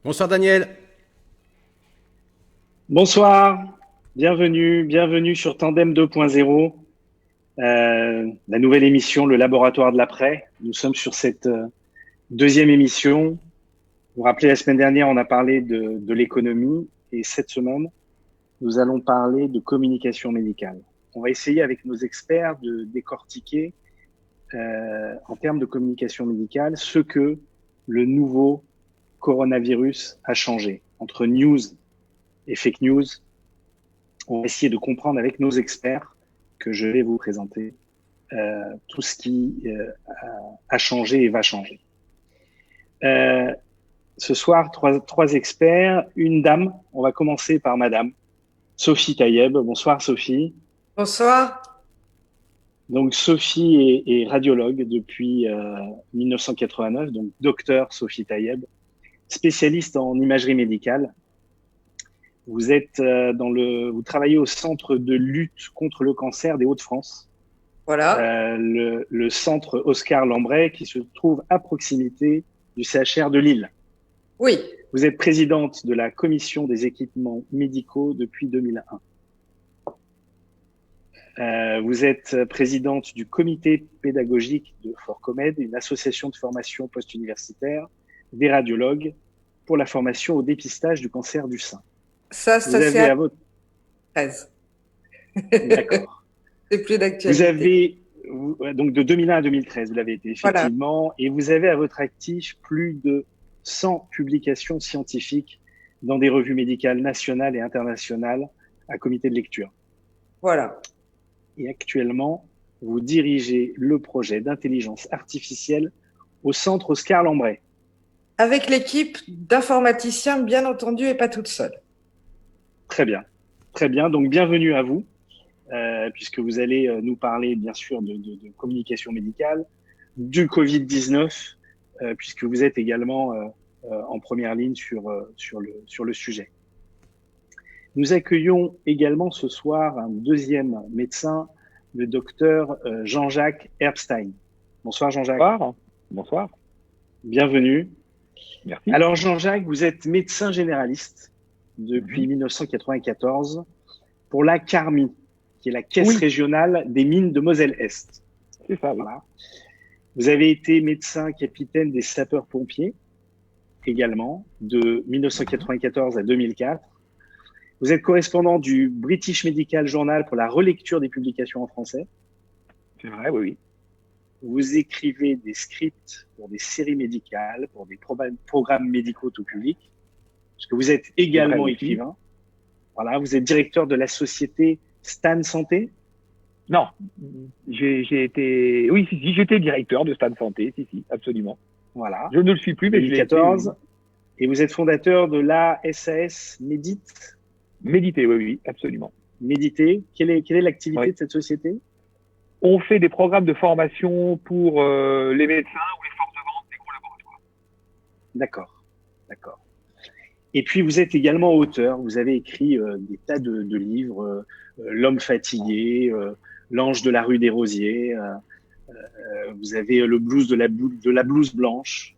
Bonsoir Daniel. Bonsoir, bienvenue sur Tandem 2.0, la nouvelle émission, le laboratoire de l'après. Nous sommes sur cette deuxième émission. Vous vous rappelez, la semaine dernière, on a parlé de l'économie et cette semaine, nous allons parler de communication médicale. On va essayer avec nos experts de décortiquer en termes de communication médicale ce que le nouveau coronavirus a changé entre news et fake news. On va essayer de comprendre avec nos experts que je vais vous présenter tout ce qui a changé et va changer. Ce soir, trois experts, une dame. On va commencer par madame Sophie Taïeb. Bonsoir Sophie. Bonsoir. Donc Sophie est radiologue depuis 1989, donc docteur Sophie Taïeb, spécialiste en imagerie médicale. Vous êtes vous travaillez au Centre de lutte contre le cancer des Hauts-de-France. Voilà. Le centre Oscar Lambret qui se trouve à proximité du CHR de Lille. Oui. Vous êtes présidente de la commission des équipements médicaux depuis 2001. Vous êtes présidente du comité pédagogique de Fort Comède, une association de formation post-universitaire des radiologues pour la formation au dépistage du cancer du sein. Ça c'est à votre 13. D'accord. C'est plus d'actualité. Vous avez, donc de 2001 à 2013, vous l'avez été effectivement, voilà. Et vous avez à votre actif plus de 100 publications scientifiques dans des revues médicales nationales et internationales à comité de lecture. Voilà. Et actuellement, vous dirigez le projet d'intelligence artificielle au centre Oscar Lambret. Avec l'équipe d'informaticiens, bien entendu, et pas toute seule. Très bien. Très bien. Donc, bienvenue à vous, puisque vous allez nous parler, bien sûr, de communication médicale, du Covid-19, puisque vous êtes également en première ligne sur le sujet. Nous accueillons également ce soir un deuxième médecin, le docteur Jean-Jacques Herbstein. Bonsoir Jean-Jacques. Bonsoir. Bonsoir. Bienvenue. Merci. Alors Jean-Jacques, vous êtes médecin généraliste depuis 1994 pour la CARMI, qui est la Caisse régionale des mines de Moselle-Est. C'est ça, voilà. Vous avez été médecin capitaine des sapeurs-pompiers également de 1994 à 2004. Vous êtes correspondant du British Medical Journal pour la relecture des publications en français. C'est vrai, oui. Vous écrivez des scripts pour des séries médicales, pour des programmes médicaux tout public, parce que vous êtes également écrivain. Voilà, vous êtes directeur de la société Stan Santé. Non, j'étais directeur de Stan Santé, si, absolument. Voilà. Je ne le suis plus, mais 2014. Et vous êtes fondateur de la SAS Médite. Méditer, oui, absolument. Méditer. Quelle est l'activité de cette société? On fait des programmes de formation pour les médecins ou les forces de vente des gros laboratoires. D'accord. Et puis, vous êtes également auteur. Vous avez écrit des tas de livres, L'homme fatigué, L'ange de la rue des Rosiers. Vous avez le blues de la blouse blanche.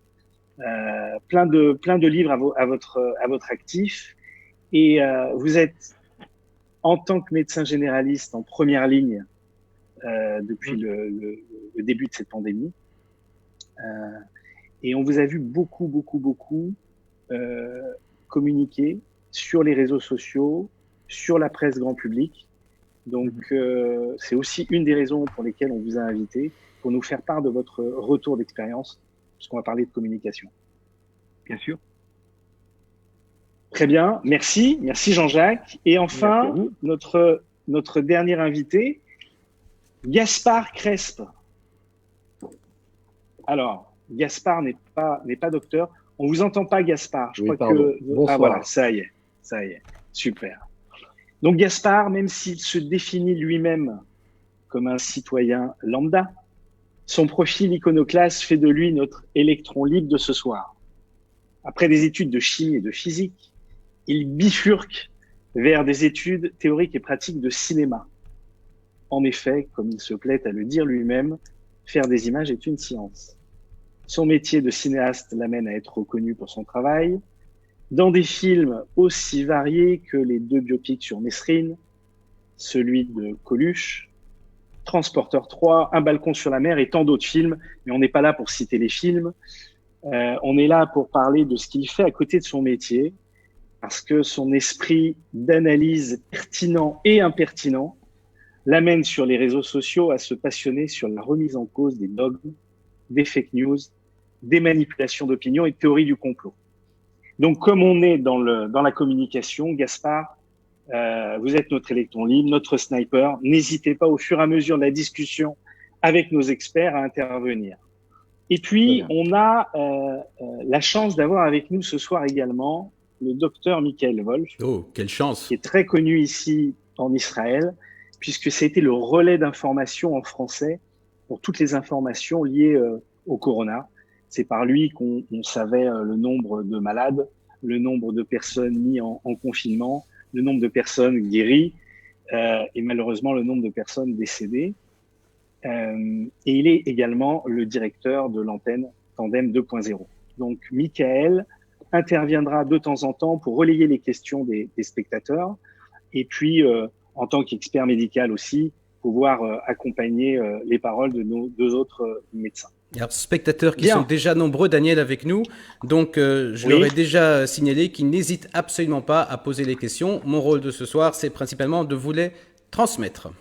Plein de livres à votre actif. Et vous êtes, en tant que médecin généraliste, en première ligne depuis le début de cette pandémie. Et on vous a vu beaucoup communiquer sur les réseaux sociaux, sur la presse grand public. Donc, c'est aussi une des raisons pour lesquelles on vous a invité, pour nous faire part de votre retour d'expérience, puisqu'on va parler de communication. Bien sûr. Très bien, merci Jean-Jacques. Et enfin, notre dernier invité, Gaspard Crespe. Alors, Gaspard n'est pas docteur. On vous entend pas, Gaspard. Je crois que Bonsoir. Ah voilà, ça y est, super. Donc Gaspard, même s'il se définit lui-même comme un citoyen lambda, son profil iconoclaste fait de lui notre électron libre de ce soir. Après des études de chimie et de physique, il bifurque vers des études théoriques et pratiques de cinéma. En effet, comme il se plaît à le dire lui-même, faire des images est une science. Son métier de cinéaste l'amène à être reconnu pour son travail, dans des films aussi variés que les 2 biopics sur Mesrine, celui de Coluche, Transporteur 3, Un balcon sur la mer et tant d'autres films. Mais on n'est pas là pour citer les films. On est là pour parler de ce qu'il fait à côté de son métier, parce que son esprit d'analyse pertinent et impertinent l'amène sur les réseaux sociaux à se passionner sur la remise en cause des dogmes, des fake news, des manipulations d'opinion et de théories du complot. Donc, comme on est dans la communication, Gaspard, vous êtes notre électron libre, notre sniper. N'hésitez pas au fur et à mesure de la discussion avec nos experts à intervenir. Et puis, on a la chance d'avoir avec nous ce soir également le docteur Michael Wolf. Oh, quelle chance! Qui est très connu ici en Israël, puisque c'était le relais d'information en français pour toutes les informations liées au corona. C'est par lui qu'on savait le nombre de malades, le nombre de personnes mises en confinement, le nombre de personnes guéries et malheureusement le nombre de personnes décédées. Et il est également le directeur de l'antenne Tandem 2.0. Donc, Michael interviendra de temps en temps pour relayer les questions des spectateurs et puis, en tant qu'expert médical aussi, pouvoir accompagner les paroles de nos 2 autres médecins. Alors, spectateurs qui sont déjà nombreux, Daniel, avec nous. Donc, je leur ai déjà signalé qu'ils n'hésitent absolument pas à poser les questions. Mon rôle de ce soir, c'est principalement de vous les transmettre.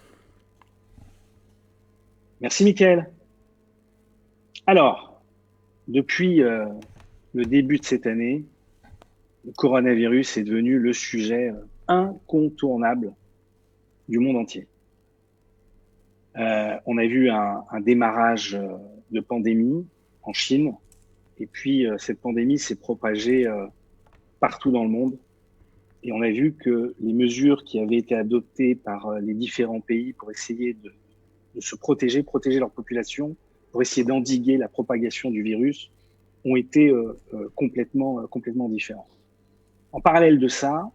Merci, Mickaël. Alors, depuis le début de cette année, le coronavirus est devenu le sujet incontournable du monde entier. On a vu un démarrage de pandémie en Chine, et puis cette pandémie s'est propagée partout dans le monde. Et on a vu que les mesures qui avaient été adoptées par les différents pays pour essayer de se protéger leur population, pour essayer d'endiguer la propagation du virus, ont été complètement différentes. En parallèle de ça,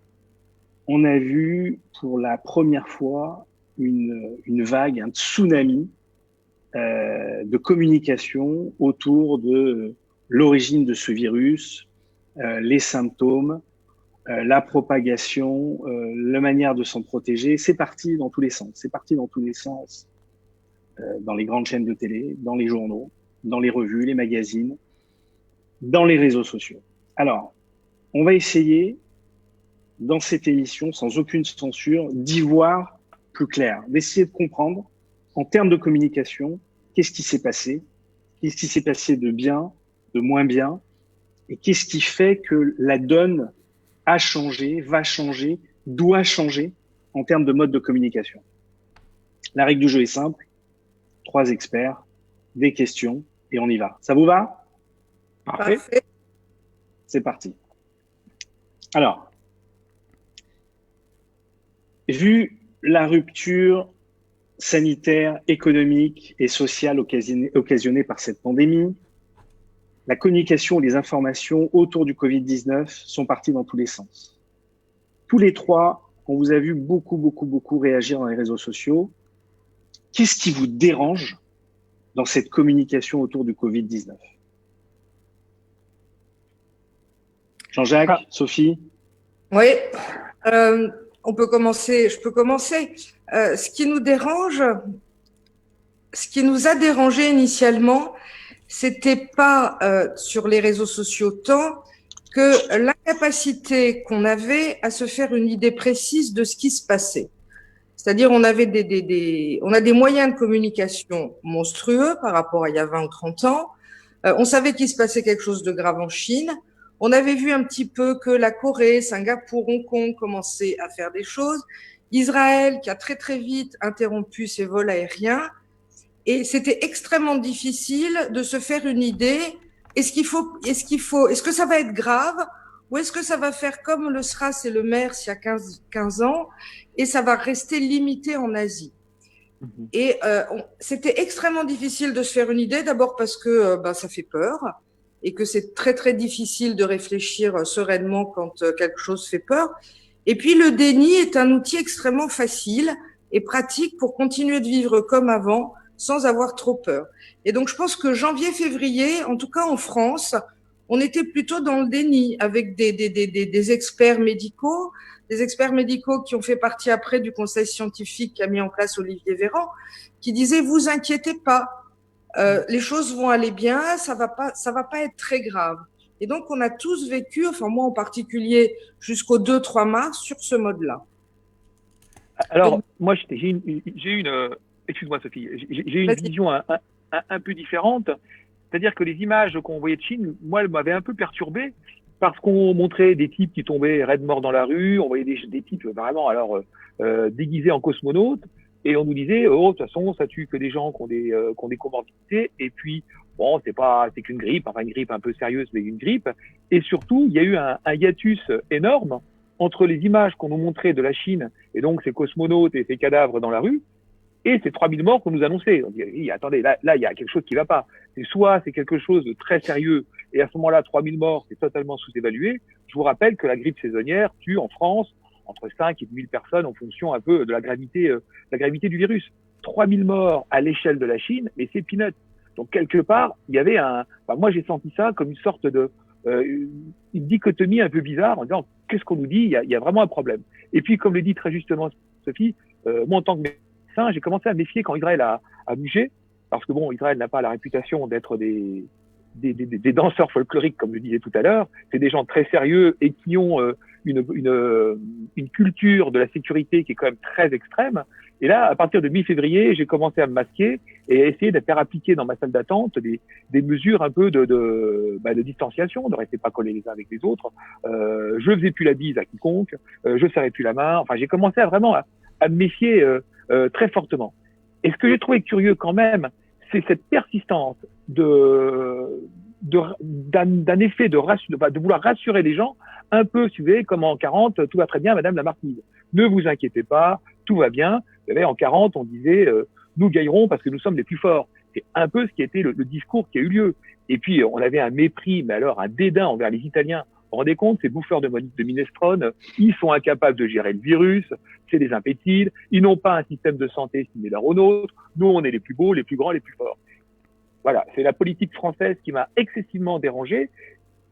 on a vu pour la première fois une vague, un tsunami de communication autour de l'origine de ce virus, les symptômes, la propagation, la manière de s'en protéger. C'est parti dans tous les sens. Dans les grandes chaînes de télé, dans les journaux, dans les revues, les magazines, dans les réseaux sociaux. Alors, on va essayer, dans cette émission, sans aucune censure, d'y voir plus clair, d'essayer de comprendre, en termes de communication, qu'est-ce qui s'est passé de bien, de moins bien, et qu'est-ce qui fait que la donne a changé, va changer, doit changer en termes de mode de communication. La règle du jeu est simple. 3 experts, des questions, et on y va. Ça vous va? Parfait. C'est parti. Alors, vu la rupture sanitaire, économique et sociale occasionnée par cette pandémie, la communication et les informations autour du Covid-19 sont parties dans tous les sens. Tous les 3, on vous a vu beaucoup réagir dans les réseaux sociaux. Qu'est-ce qui vous dérange dans cette communication autour du Covid-19? Jean-Jacques, Sophie? Oui, on peut commencer. Je peux commencer. Ce qui nous dérange, ce qui nous a dérangé initialement, c'était pas sur les réseaux sociaux tant que l'incapacité qu'on avait à se faire une idée précise de ce qui se passait. C'est-à-dire, on avait on a des moyens de communication monstrueux par rapport à il y a 20 ou 30 ans. On savait qu'il se passait quelque chose de grave en Chine. On avait vu un petit peu que la Corée, Singapour, Hong Kong commençaient à faire des choses. Israël, qui a très vite interrompu ses vols aériens. Et c'était extrêmement difficile de se faire une idée. Est-ce que ça va être grave? Ou est-ce que ça va faire comme le SRAS et le MERS il y a 15 ans et ça va rester limité en Asie? Et c'était extrêmement difficile de se faire une idée, d'abord parce que ça fait peur et que c'est très difficile de réfléchir sereinement quand quelque chose fait peur. Et puis le déni est un outil extrêmement facile et pratique pour continuer de vivre comme avant sans avoir trop peur. Et donc je pense que janvier-février, en tout cas en France, on était plutôt dans le déni avec des experts médicaux, qui ont fait partie après du conseil scientifique qu'a mis en place Olivier Véran, qui disaient vous inquiétez pas, les choses vont aller bien, ça va pas être très grave. Et donc on a tous vécu, enfin moi en particulier jusqu'au 2-3 mars sur ce mode-là. Alors donc, moi j'ai une excuse-moi Sophie, j'ai une vision un peu différente. C'est-à-dire que les images qu'on voyait de Chine, moi, elles m'avaient un peu perturbé parce qu'on montrait des types qui tombaient raides morts dans la rue, on voyait des types vraiment déguisés en cosmonautes, et on nous disait oh de toute façon ça tue que des gens qui ont des comorbidités, et puis bon c'est qu'une grippe, enfin une grippe un peu sérieuse mais une grippe, et surtout il y a eu un hiatus énorme entre les images qu'on nous montrait de la Chine et donc ces cosmonautes et ces cadavres dans la rue, et ces 3000 morts qu'on nous annonçait. On dit, oui, attendez, là, il y a quelque chose qui va pas. C'est quelque chose de très sérieux, et à ce moment-là, 3000 morts, c'est totalement sous-évalué. Je vous rappelle que la grippe saisonnière tue en France entre 5 et 1000 personnes en fonction un peu de la gravité du virus. 3000 morts à l'échelle de la Chine, mais c'est peanuts. Donc, quelque part, il y avait moi, j'ai senti ça comme une sorte de, une dichotomie un peu bizarre en disant, qu'est-ce qu'on nous dit? Il y a vraiment un problème. Et puis, comme le dit très justement Sophie, moi, en tant que j'ai commencé à me méfier quand Israël a bougé, parce que bon, Israël n'a pas la réputation d'être des danseurs folkloriques, comme je disais tout à l'heure. C'est des gens très sérieux et qui ont une culture de la sécurité qui est quand même très extrême. Et là, à partir de mi-février, j'ai commencé à me masquer et à essayer de faire appliquer dans ma salle d'attente des mesures un peu de distanciation, de rester pas collés les uns avec les autres. Je faisais plus la bise à quiconque, je serrais plus la main. Enfin, j'ai commencé à me méfier très fortement. Et ce que j'ai trouvé curieux quand même, c'est cette persistance d'un effet de vouloir rassurer les gens, un peu, si vous voyez, comme en 40, tout va très bien, Madame la Marquise. Ne vous inquiétez pas, tout va bien. Vous savez, en 40, on disait, nous gagnerons parce que nous sommes les plus forts. C'est un peu ce qui a été le discours qui a eu lieu. Et puis, on avait un mépris, mais alors un dédain envers les Italiens. Vous vous rendez compte, ces bouffeurs de minestrone, ils sont incapables de gérer le virus, c'est des impétides, ils n'ont pas un système de santé similaire au nôtre, nous on est les plus beaux, les plus grands, les plus forts. Voilà, c'est la politique française qui m'a excessivement dérangé,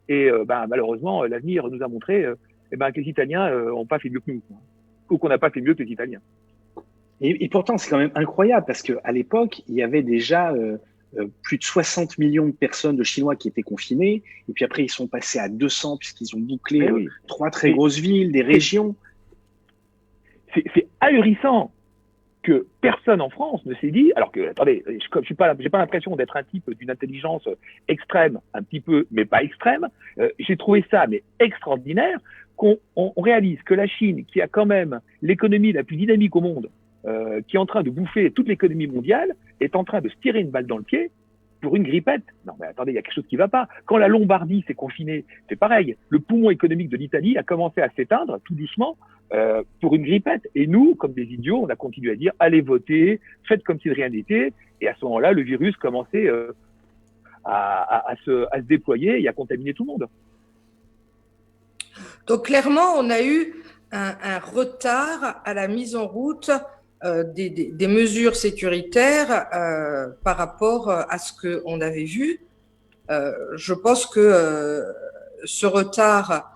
et malheureusement, l'avenir nous a montré que les Italiens n'ont pas fait mieux que nous, ou qu'on n'a pas fait mieux que les Italiens. Et pourtant, c'est quand même incroyable, parce qu'à l'époque, il y avait déjà plus de 60 millions de personnes, de Chinois, qui étaient confinés. Et puis après, ils sont passés à 200 puisqu'ils ont bouclé 3 très grosses villes, des régions. C'est ahurissant que personne en France ne s'est dit, alors que, attendez, j'ai pas l'impression d'être un type d'une intelligence extrême, un petit peu, mais pas extrême. J'ai trouvé ça, mais extraordinaire, qu'on réalise que la Chine, qui a quand même l'économie la plus dynamique au monde, qui est en train de bouffer toute l'économie mondiale, est en train de se tirer une balle dans le pied pour une grippette. Non, mais attendez, il y a quelque chose qui va pas. Quand la Lombardie s'est confinée, c'est pareil. Le poumon économique de l'Italie a commencé à s'éteindre, tout doucement, pour une grippette. Et nous, comme des idiots, on a continué à dire, allez voter, faites comme si de rien n'était. Et à ce moment-là, le virus commençait à se déployer et à contaminer tout le monde. Donc, clairement, on a eu un retard à la mise en route des mesures sécuritaires par rapport à ce qu'on avait vu. Je pense que ce retard,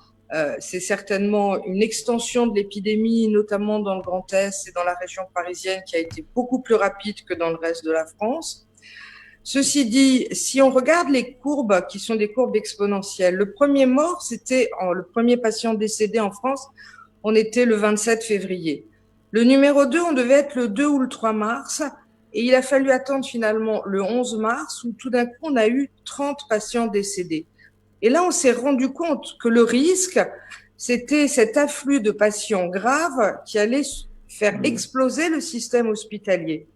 c'est certainement une extension de l'épidémie, notamment dans le Grand Est et dans la région parisienne, qui a été beaucoup plus rapide que dans le reste de la France. Ceci dit, si on regarde les courbes qui sont des courbes exponentielles, le premier mort, le premier patient décédé en France, on était le 27 février. Le numéro 2, on devait être le 2 ou le 3 mars, et il a fallu attendre finalement le 11 mars, où tout d'un coup, on a eu 30 patients décédés. Et là, on s'est rendu compte que le risque, c'était cet afflux de patients graves qui allait faire exploser le système hospitalier.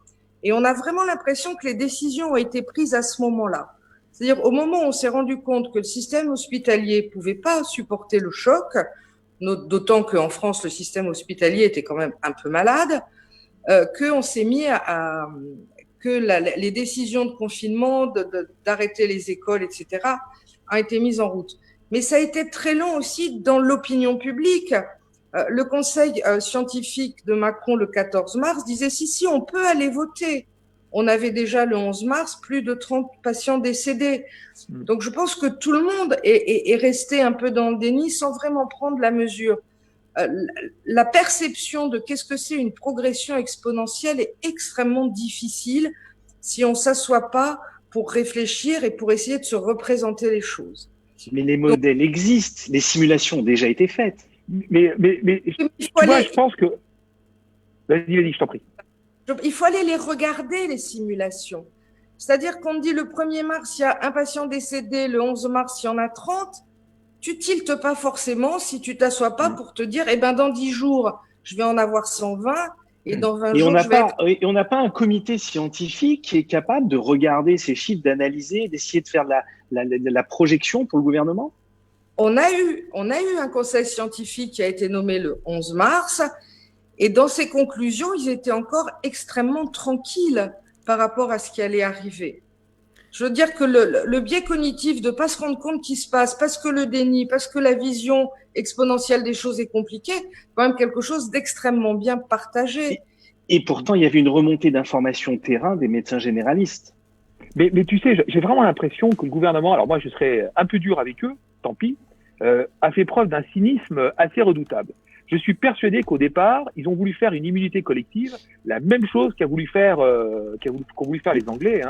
Et on a vraiment l'impression que les décisions ont été prises à ce moment-là. C'est-à-dire, au moment où on s'est rendu compte que le système hospitalier pouvait pas supporter le choc, d'autant qu'en France, le système hospitalier était quand même un peu malade, qu'on s'est mis les décisions de confinement, d'arrêter les écoles, etc., ont été mises en route. Mais ça a été très long aussi dans l'opinion publique. Le conseil scientifique de Macron, le 14 mars, disait si, on peut aller voter. on avait déjà le 11 mars plus de 30 patients décédés. Donc je pense que tout le monde est resté un peu dans le déni sans vraiment prendre la mesure. La perception de qu'est-ce que c'est une progression exponentielle est extrêmement difficile si on ne s'assoit pas pour réfléchir et pour essayer de se représenter les choses. Mais les modèles existent, les simulations ont déjà été faites. Mais je pense que... Vas-y, je t'en prie. Il faut aller les regarder, les simulations. C'est-à-dire qu'on dit le 1er mars, il y a un patient décédé, le 11 mars, il y en a 30. Tu tiltes pas forcément si tu t'assois pas pour te dire, eh ben, dans 10 jours, je vais en avoir 120 et dans 20 jours, Et on n'a pas un comité scientifique qui est capable de regarder ces chiffres, d'analyser, d'essayer de faire la projection pour le gouvernement? On a eu un conseil scientifique qui a été nommé le 11 mars et dans ses conclusions, ils étaient encore extrêmement tranquilles par rapport à ce qui allait arriver. Je veux dire que le biais cognitif de ne pas se rendre compte qu'il se passe, parce que le déni, parce que la vision exponentielle des choses est compliquée, c'est quand même quelque chose d'extrêmement bien partagé. Et pourtant, il y avait une remontée d'informations terrain des médecins généralistes. Mais tu sais, j'ai vraiment l'impression que le gouvernement, alors moi je serais un peu dur avec eux, tant pis, a fait preuve d'un cynisme assez redoutable. Je suis persuadé qu'au départ, ils ont voulu faire une immunité collective, la même chose qu'ont voulu faire les Anglais,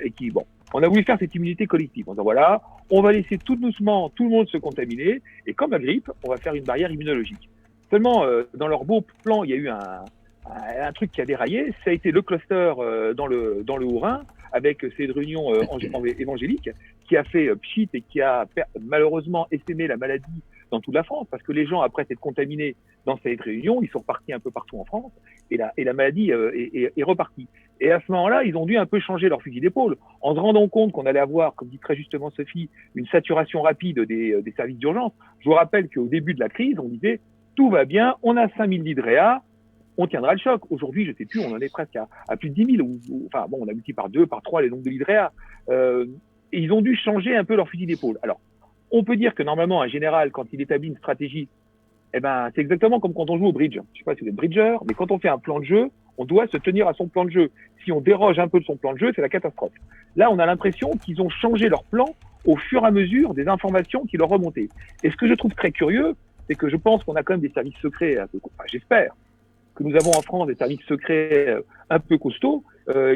et qui, bon, on a voulu faire cette immunité collective. On dit voilà, on va laisser tout doucement tout le monde se contaminer, et comme la grippe, on va faire une barrière immunologique. Seulement, dans leur beau plan, il y a eu un truc qui a déraillé, ça a été le cluster dans le Haut-Rhin, avec cette réunion évangélique, qui a fait pchit et qui a malheureusement essaimé la maladie dans toute la France, parce que les gens, après s'être contaminés dans cette réunion, ils sont repartis un peu partout en France, et la maladie est repartie. Et à ce moment-là, ils ont dû un peu changer leur fusil d'épaule, en se rendant compte qu'on allait avoir, comme dit très justement Sophie, une saturation rapide des services d'urgence. Je vous rappelle qu'au début de la crise, on disait « tout va bien, on a 5000 lits de réa, on tiendra le choc ». Aujourd'hui, je sais plus, on en est presque à plus de 10 000, enfin bon, on a multiplié par 2, par 3 les nombres de lits de réa. Et ils ont dû changer un peu leur fusil d'épaule. Alors, on peut dire que normalement, un général, quand il établit une stratégie, eh ben, c'est exactement comme quand on joue au bridge. Je sais pas si vous êtes bridger, mais quand on fait un plan de jeu, on doit se tenir à son plan de jeu. Si on déroge un peu de son plan de jeu, c'est la catastrophe. Là, on a l'impression qu'ils ont changé leur plan au fur et à mesure des informations qui leur remontaient. Et ce que je trouve très curieux, c'est que je pense qu'on a quand même des services secrets, enfin, j'espère que nous avons en France des services secrets un peu costauds,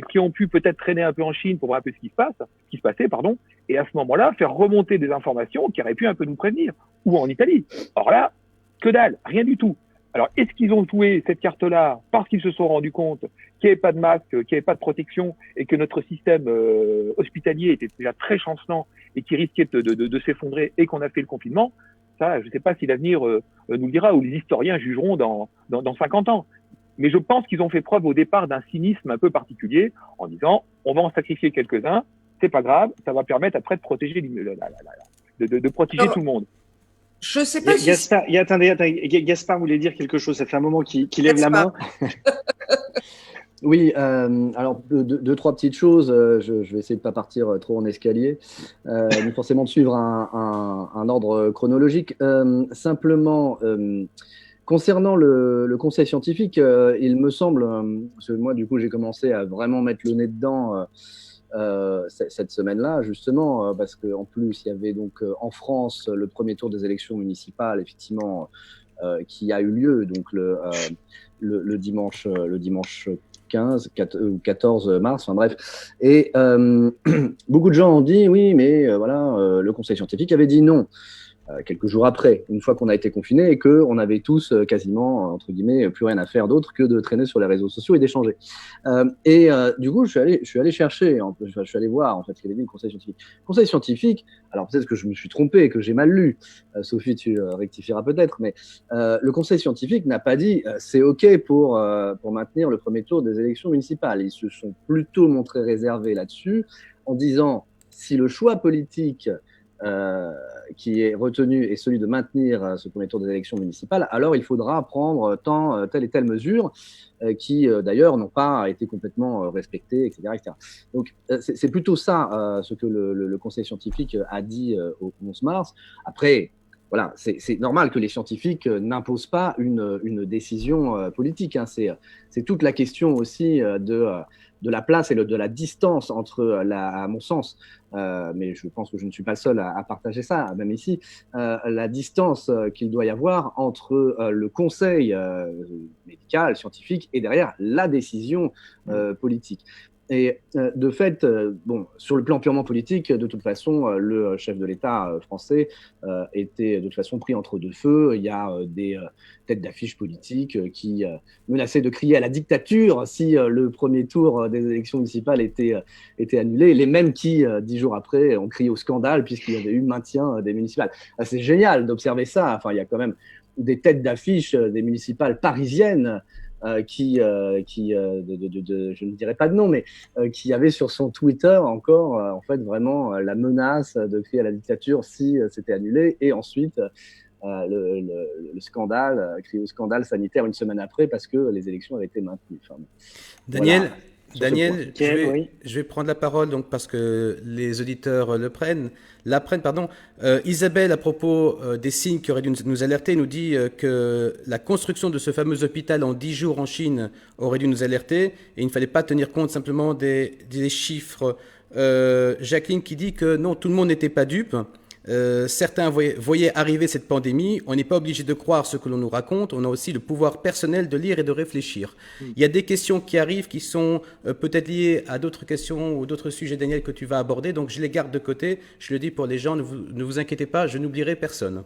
qui ont pu peut-être traîner un peu en Chine pour voir un peu ce qui se passait, et à ce moment-là, faire remonter des informations qui auraient pu un peu nous prévenir, ou en Italie. Or là, que dalle, rien du tout. Alors, est-ce qu'ils ont joué cette carte-là parce qu'ils se sont rendus compte qu'il n'y avait pas de masque, qu'il n'y avait pas de protection, et que notre système hospitalier était déjà très chancelant et qui risquait de s'effondrer, et qu'on a fait le confinement? Ça, je ne sais pas si l'avenir nous le dira, ou les historiens jugeront dans 50 ans. Mais je pense qu'ils ont fait preuve au départ d'un cynisme un peu particulier en disant on va en sacrifier quelques-uns, c'est pas grave, ça va permettre après de protéger, protéger tout le monde. Je sais pas si... Gaspard voulait dire quelque chose, ça fait un moment qu'il lève la main. Oui, alors deux, trois petites choses. Je vais essayer de pas partir trop en escalier, mais forcément de suivre un ordre chronologique. Simplement, concernant le conseil scientifique, il me semble, parce que moi du coup j'ai commencé à vraiment mettre le nez dedans cette semaine-là, justement, parce qu'en plus il y avait donc en France le premier tour des élections municipales, effectivement, qui a eu lieu donc le dimanche 15 ou 14 mars, enfin bref. Et beaucoup de gens ont dit oui, mais voilà, le conseil scientifique avait dit non. Quelques jours après, une fois qu'on a été confinés et qu'on avait tous quasiment, entre guillemets, plus rien à faire d'autre que de traîner sur les réseaux sociaux et d'échanger. Du coup, je suis allé chercher, je suis allé voir en fait ce qu'avait dit le conseil scientifique. Le conseil scientifique, alors peut-être que je me suis trompé, que j'ai mal lu, Sophie, tu rectifieras peut-être, mais le conseil scientifique n'a pas dit c'est OK pour maintenir le premier tour des élections municipales. Ils se sont plutôt montrés réservés là-dessus en disant si le choix politique qui est retenu est celui de maintenir ce premier tour des élections municipales, alors il faudra prendre telle et telle mesure qui d'ailleurs n'ont pas été complètement respectées, etc., etc. Donc c'est plutôt ça ce que le conseil scientifique a dit au 11 mars. Après, voilà, c'est normal que les scientifiques n'imposent pas une décision politique. Hein. C'est toute la question aussi de la place et de la distance entre, à mon sens, mais je pense que je ne suis pas le seul à partager ça, même ici, la distance qu'il doit y avoir entre le conseil médical, scientifique, et derrière la décision politique. Et de fait, bon, sur le plan purement politique, de toute façon, le chef de l'État français était de toute façon pris entre deux feux. Il y a des têtes d'affiche politiques qui menaçaient de crier à la dictature si le premier tour des élections municipales était annulé. Les mêmes qui, 10 jours après, ont crié au scandale puisqu'il y avait eu maintien des municipales. C'est génial d'observer ça. Enfin, il y a quand même des têtes d'affiche des municipales parisiennes je ne dirais pas de nom, mais qui avait sur son Twitter encore, en fait, vraiment la menace de crier à la dictature si c'était annulé, et ensuite le scandale, crier au scandale sanitaire une semaine après parce que les élections avaient été maintenues. Enfin, Daniel, voilà. Daniel, je vais prendre la parole donc parce que les auditeurs l'apprennent. Isabelle, à propos des signes qui auraient dû nous alerter, nous dit que la construction de ce fameux hôpital en 10 jours en Chine aurait dû nous alerter et il ne fallait pas tenir compte simplement des chiffres. Jacqueline qui dit que non, tout le monde n'était pas dupe. Certains voyaient arriver cette pandémie. On n'est pas obligé de croire ce que l'on nous raconte. On a aussi le pouvoir personnel de lire et de réfléchir. Il y a des questions qui arrivent qui sont peut-être liées à d'autres questions ou d'autres sujets, Daniel, que tu vas aborder. Donc, je les garde de côté. Je le dis pour les gens, ne vous inquiétez pas, je n'oublierai personne.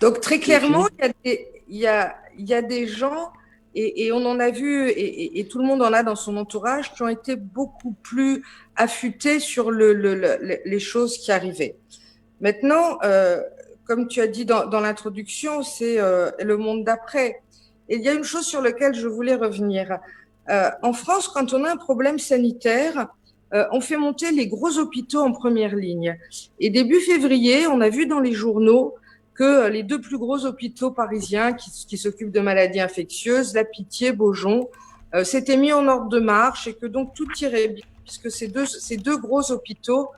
Donc, très clairement, il y a des gens, et on en a vu, et tout le monde en a dans son entourage, qui ont été beaucoup plus affûtés sur les choses qui arrivaient. Maintenant, comme tu as dit dans l'introduction, c'est le monde d'après. Et il y a une chose sur laquelle je voulais revenir. En France, quand on a un problème sanitaire, on fait monter les gros hôpitaux en première ligne. Et début février, on a vu dans les journaux que les 2 plus gros hôpitaux parisiens qui s'occupent de maladies infectieuses, La Pitié, Beaujon, s'étaient mis en ordre de marche et que donc tout irait bien puisque ces deux gros hôpitaux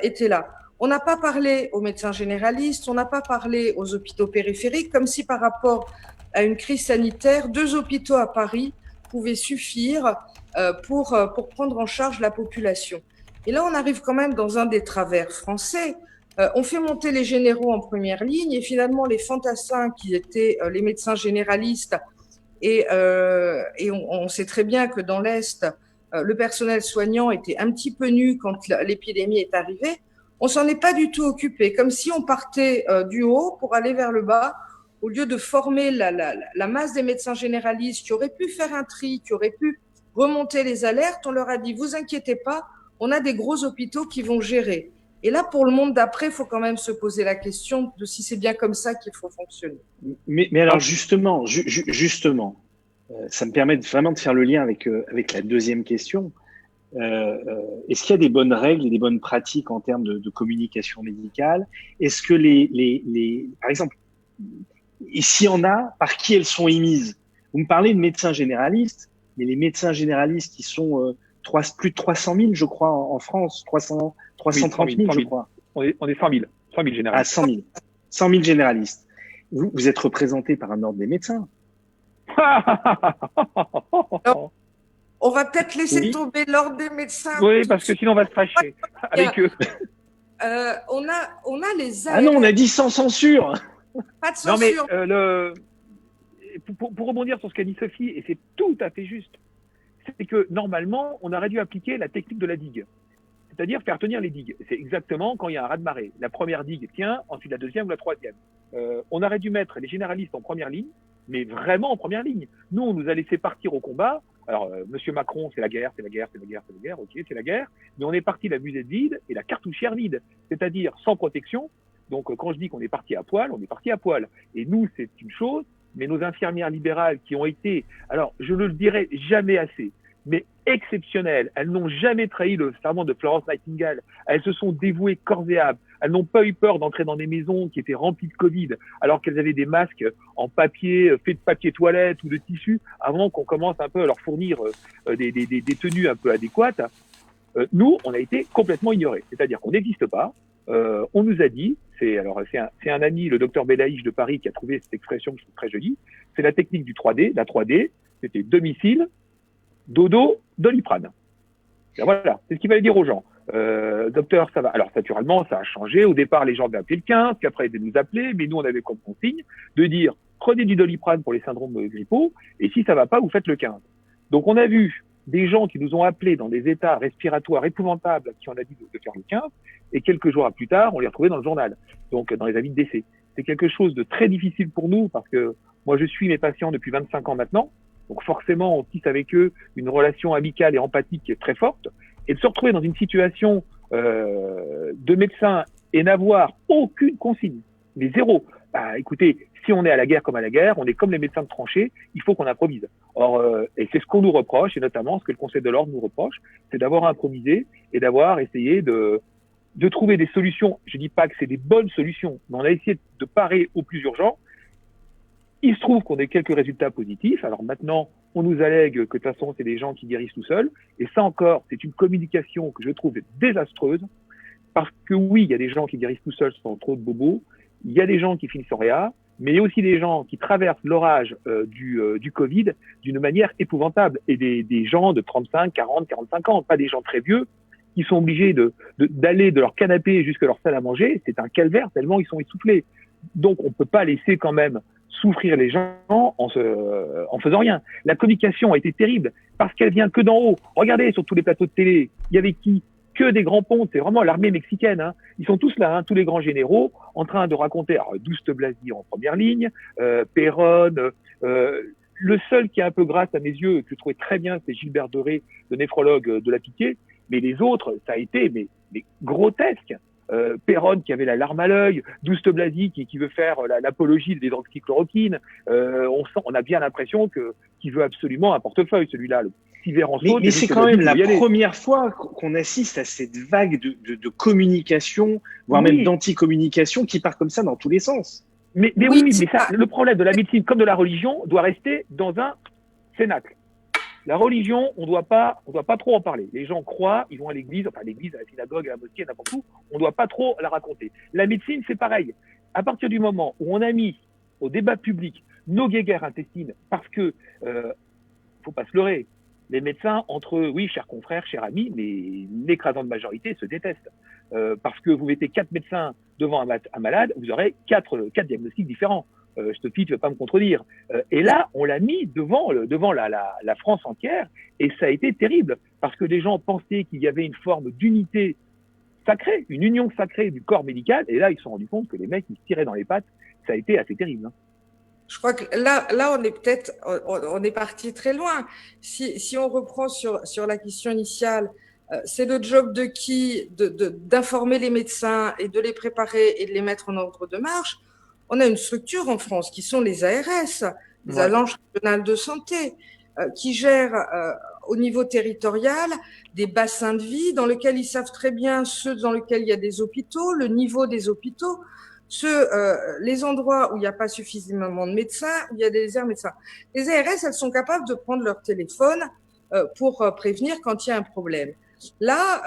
étaient là. On n'a pas parlé aux médecins généralistes, on n'a pas parlé aux hôpitaux périphériques, comme si par rapport à une crise sanitaire, 2 hôpitaux à Paris pouvaient suffire pour prendre en charge la population. Et là, on arrive quand même dans un des travers français. On fait monter les généraux en première ligne et finalement les fantassins qui étaient les médecins généralistes et on sait très bien que dans l'Est, le personnel soignant était un petit peu nu quand l'épidémie est arrivée. On s'en est pas du tout occupé, comme si on partait du haut pour aller vers le bas, au lieu de former la masse des médecins généralistes qui auraient pu faire un tri, qui auraient pu remonter les alertes. On leur a dit, vous inquiétez pas, on a des gros hôpitaux qui vont gérer. Et là, pour le monde d'après, il faut quand même se poser la question de si c'est bien comme ça qu'il faut fonctionner. Mais alors justement, ça me permet vraiment de faire le lien avec la deuxième question. Est-ce qu'il y a des bonnes règles et des bonnes pratiques en termes de communication médicale? Est-ce que par exemple, et s'il y en a, par qui elles sont émises? Vous me parlez de médecins généralistes, mais les médecins généralistes qui sont plus de 300 000, je crois, en France, 330 000, je crois. On est 100 000 généralistes. Ah, 100 000 généralistes. Vous êtes représenté par un ordre des médecins. Alors, on va peut-être laisser tomber l'ordre des médecins. Oui, parce que sinon on va se fâcher avec eux. On a les ARS. Ah non, on a dit sans censure. Pas de censure. Non, mais pour rebondir sur ce qu'a dit Sophie, et c'est tout à fait juste, c'est que normalement, on aurait dû appliquer la technique de la digue. C'est-à-dire faire tenir les digues. C'est exactement quand il y a un raz-de-marée. La première digue tient, ensuite la deuxième ou la troisième. On aurait dû mettre les généralistes en première ligne, mais vraiment en première ligne. Nous, on nous a laissé partir au combat. Alors, Monsieur Macron, c'est la guerre, ok, c'est la guerre. Mais on est parti la musette vide et la cartouchière vide. C'est-à-dire sans protection. Donc, quand je dis qu'on est parti à poil, on est parti à poil. Et nous, c'est une chose, mais nos infirmières libérales qui ont été, alors, je ne le dirai jamais assez, mais exceptionnelles. Elles n'ont jamais trahi le serment de Florence Nightingale. Elles se sont dévouées corps et âme. Elles n'ont pas eu peur d'entrer dans des maisons qui étaient remplies de Covid, alors qu'elles avaient des masques en papier, faits de papier toilette ou de tissu, avant qu'on commence un peu à leur fournir des tenues un peu adéquates. Nous, on a été complètement ignorés. C'est-à-dire qu'on n'existe pas. on nous a dit, c'est un ami, le docteur Belaïch de Paris, qui a trouvé cette expression que je trouve très jolie, c'est la technique du 3D. La 3D, c'était domicile, dodo, Doliprane. Et voilà, c'est ce qu'il fallait dire aux gens. Docteur, ça va. Alors, naturellement, ça a changé. Au départ, les gens devaient appeler le 15, puis après, ils devaient nous appeler, mais nous, on avait comme consigne de dire, prenez du Doliprane pour les syndromes grippaux, et si ça va pas, vous faites le 15. Donc, on a vu des gens qui nous ont appelés dans des états respiratoires épouvantables, qui on a dit de faire le 15, et quelques jours plus tard, on les retrouvait dans le journal, donc dans les avis de décès. C'est quelque chose de très difficile pour nous, parce que moi, je suis mes patients depuis 25 ans maintenant, donc forcément, on tisse avec eux une relation amicale et empathique qui est très forte, et de se retrouver dans une situation de médecin et n'avoir aucune consigne, mais zéro. Bah, écoutez, si on est à la guerre comme à la guerre, on est comme les médecins de tranchée, il faut qu'on improvise. Or, et c'est ce qu'on nous reproche, et notamment ce que le Conseil de l'Ordre nous reproche, c'est d'avoir improvisé et d'avoir essayé de trouver des solutions. Je dis pas que c'est des bonnes solutions, mais on a essayé de parer au plus urgent. Il se trouve qu'on ait quelques résultats positifs. Alors maintenant, on nous allègue que de toute façon, c'est des gens qui guérissent tout seuls. Et ça encore, c'est une communication que je trouve désastreuse. Parce que oui, il y a des gens qui guérissent tout seuls sans trop de bobos. Il y a des gens qui finissent en réa. Mais il y a aussi des gens qui traversent l'orage du Covid d'une manière épouvantable. Et des gens de 35, 40, 45 ans, pas des gens très vieux, qui sont obligés d'aller de leur canapé jusqu'à leur salle à manger. C'est un calvaire tellement ils sont essoufflés. Donc, on peut pas laisser quand même souffrir les gens en faisant rien. La communication a été terrible parce qu'elle vient que d'en haut. Regardez sur tous les plateaux de télé, il y avait qui? Que des grands pontes, c'est vraiment l'armée mexicaine. Hein. Ils sont tous là, hein, tous les grands généraux, en train de raconter. Douste Blasi en première ligne, Péronne. Le seul qui est un peu grasse à mes yeux, que je trouvais très bien, c'est Gilbert Doré, le néphrologue de la Pitié. Mais les autres, ça a été mais grotesque. Péronne qui avait la larme à l'œil, Douste Blasi qui veut faire l'apologie de l'hydroxychloroquine. On a bien l'impression qu'il veut absolument un portefeuille, celui-là. Mais c'est quand même la première fois qu'on assiste à cette vague de communication, voire même d'anti-communication qui part comme ça dans tous les sens. Mais oui, mais ça, le problème de la médecine comme de la religion doit rester dans un cénacle. La religion, on doit pas trop en parler. Les gens croient, ils vont à l'église, à la synagogue, à la mosquée, n'importe où. On doit pas trop la raconter. La médecine, c'est pareil. À partir du moment où on a mis au débat public nos guéguerres intestines, parce que, faut pas se leurrer, les médecins, entre eux, oui, chers confrères, chers amis, mais l'écrasante majorité se détestent. Parce que vous mettez 4 médecins devant un malade, vous aurez 4 diagnostics différents. Stopi, tu ne vas pas me contredire. Et là, on l'a mis devant la France entière, et ça a été terrible, parce que les gens pensaient qu'il y avait une forme d'unité sacrée, une union sacrée du corps médical, et là, ils se sont rendus compte que les mecs, ils se tiraient dans les pattes. Ça a été assez terrible. Hein. Je crois que là, on est parti très loin. Si on reprend sur la question initiale, c'est le job de qui d'informer les médecins et de les préparer et de les mettre en ordre de marche. On a une structure en France qui sont les ARS, les Agences régionales de santé, qui gèrent au niveau territorial des bassins de vie dans lesquels ils savent très bien ceux dans lesquels il y a des hôpitaux, le niveau des hôpitaux, les endroits où il n'y a pas suffisamment de médecins, où il y a des déserts médecins. Les ARS, elles sont capables de prendre leur téléphone pour prévenir quand il y a un problème. Là,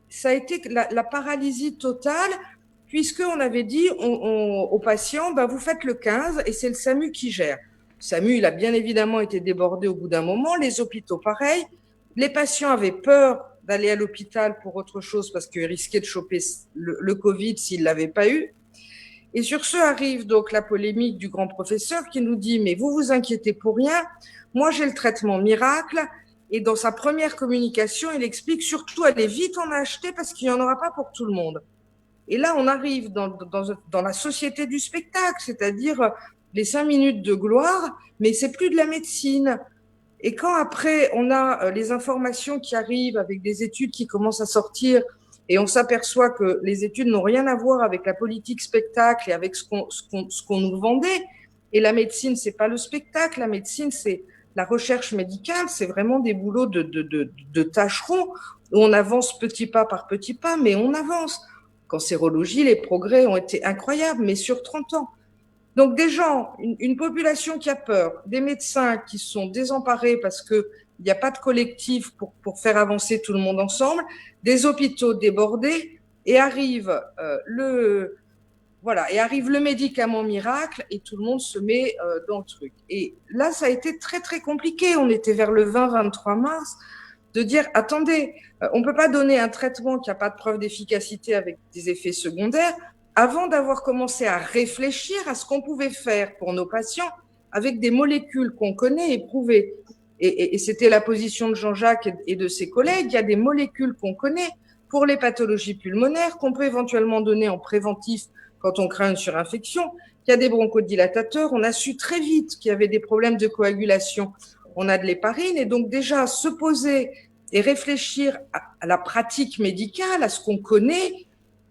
ça a été la paralysie totale, puisqu'on avait dit aux patients, vous faites le 15 et c'est le SAMU qui gère. Le SAMU, il a bien évidemment été débordé au bout d'un moment, les hôpitaux pareil. Les patients avaient peur d'aller à l'hôpital pour autre chose parce qu'ils risquaient de choper le Covid s'ils ne l'avaient pas eu. Et sur ce arrive donc la polémique du grand professeur qui nous dit « Mais vous vous inquiétez pour rien, moi j'ai le traitement miracle ». Et dans sa première communication, il explique surtout allez vite en acheter parce qu'il n'y en aura pas pour tout le monde. Et là, on arrive dans la société du spectacle, c'est-à-dire les 5 minutes de gloire, mais c'est plus de la médecine. Et quand après, on a les informations qui arrivent avec des études qui commencent à sortir et on s'aperçoit que les études n'ont rien à voir avec la politique spectacle et avec ce qu'on nous vendait. Et la médecine, c'est pas le spectacle, la médecine, c'est la recherche médicale, c'est vraiment des boulots de tâcherons où on avance petit pas par petit pas, mais on avance. Cancérologie, les progrès ont été incroyables, mais sur 30 ans. Donc des gens, une population qui a peur, des médecins qui sont désemparés parce qu'il n'y a pas de collectif pour faire avancer tout le monde ensemble, des hôpitaux débordés Et arrive et arrive le médicament miracle et tout le monde se met dans le truc. Et là, ça a été très, très compliqué. On était vers le 20-23 mars de dire, attendez, on ne peut pas donner un traitement qui n'a pas de preuve d'efficacité avec des effets secondaires avant d'avoir commencé à réfléchir à ce qu'on pouvait faire pour nos patients avec des molécules qu'on connaît et prouvées. Et c'était la position de Jean-Jacques et de ses collègues. Il y a des molécules qu'on connaît pour les pathologies pulmonaires qu'on peut éventuellement donner en préventif quand on craint une surinfection. Il y a des bronchodilatateurs. On a su très vite qu'il y avait des problèmes de coagulation. On a de l'héparine. Et donc déjà, se poser et réfléchir à la pratique médicale, à ce qu'on connaît,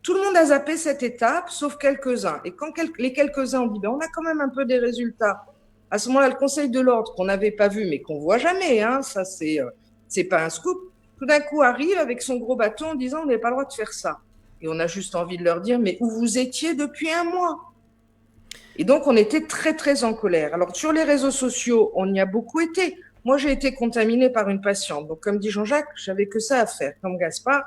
tout le monde a zappé cette étape, sauf quelques-uns. Et quand les quelques-uns ont dit, on a quand même un peu des résultats, à ce moment-là, le Conseil de l'ordre, qu'on n'avait pas vu, mais qu'on voit jamais, ça c'est pas un scoop, tout d'un coup arrive avec son gros bâton en disant, on n'avait pas le droit de faire ça. Et on a juste envie de leur dire, mais où vous étiez depuis un mois? Et donc, on était très, très en colère. Alors, sur les réseaux sociaux, on y a beaucoup été. Moi, j'ai été contaminée par une patiente. Donc, comme dit Jean-Jacques, j'avais que ça à faire, comme Gaspard.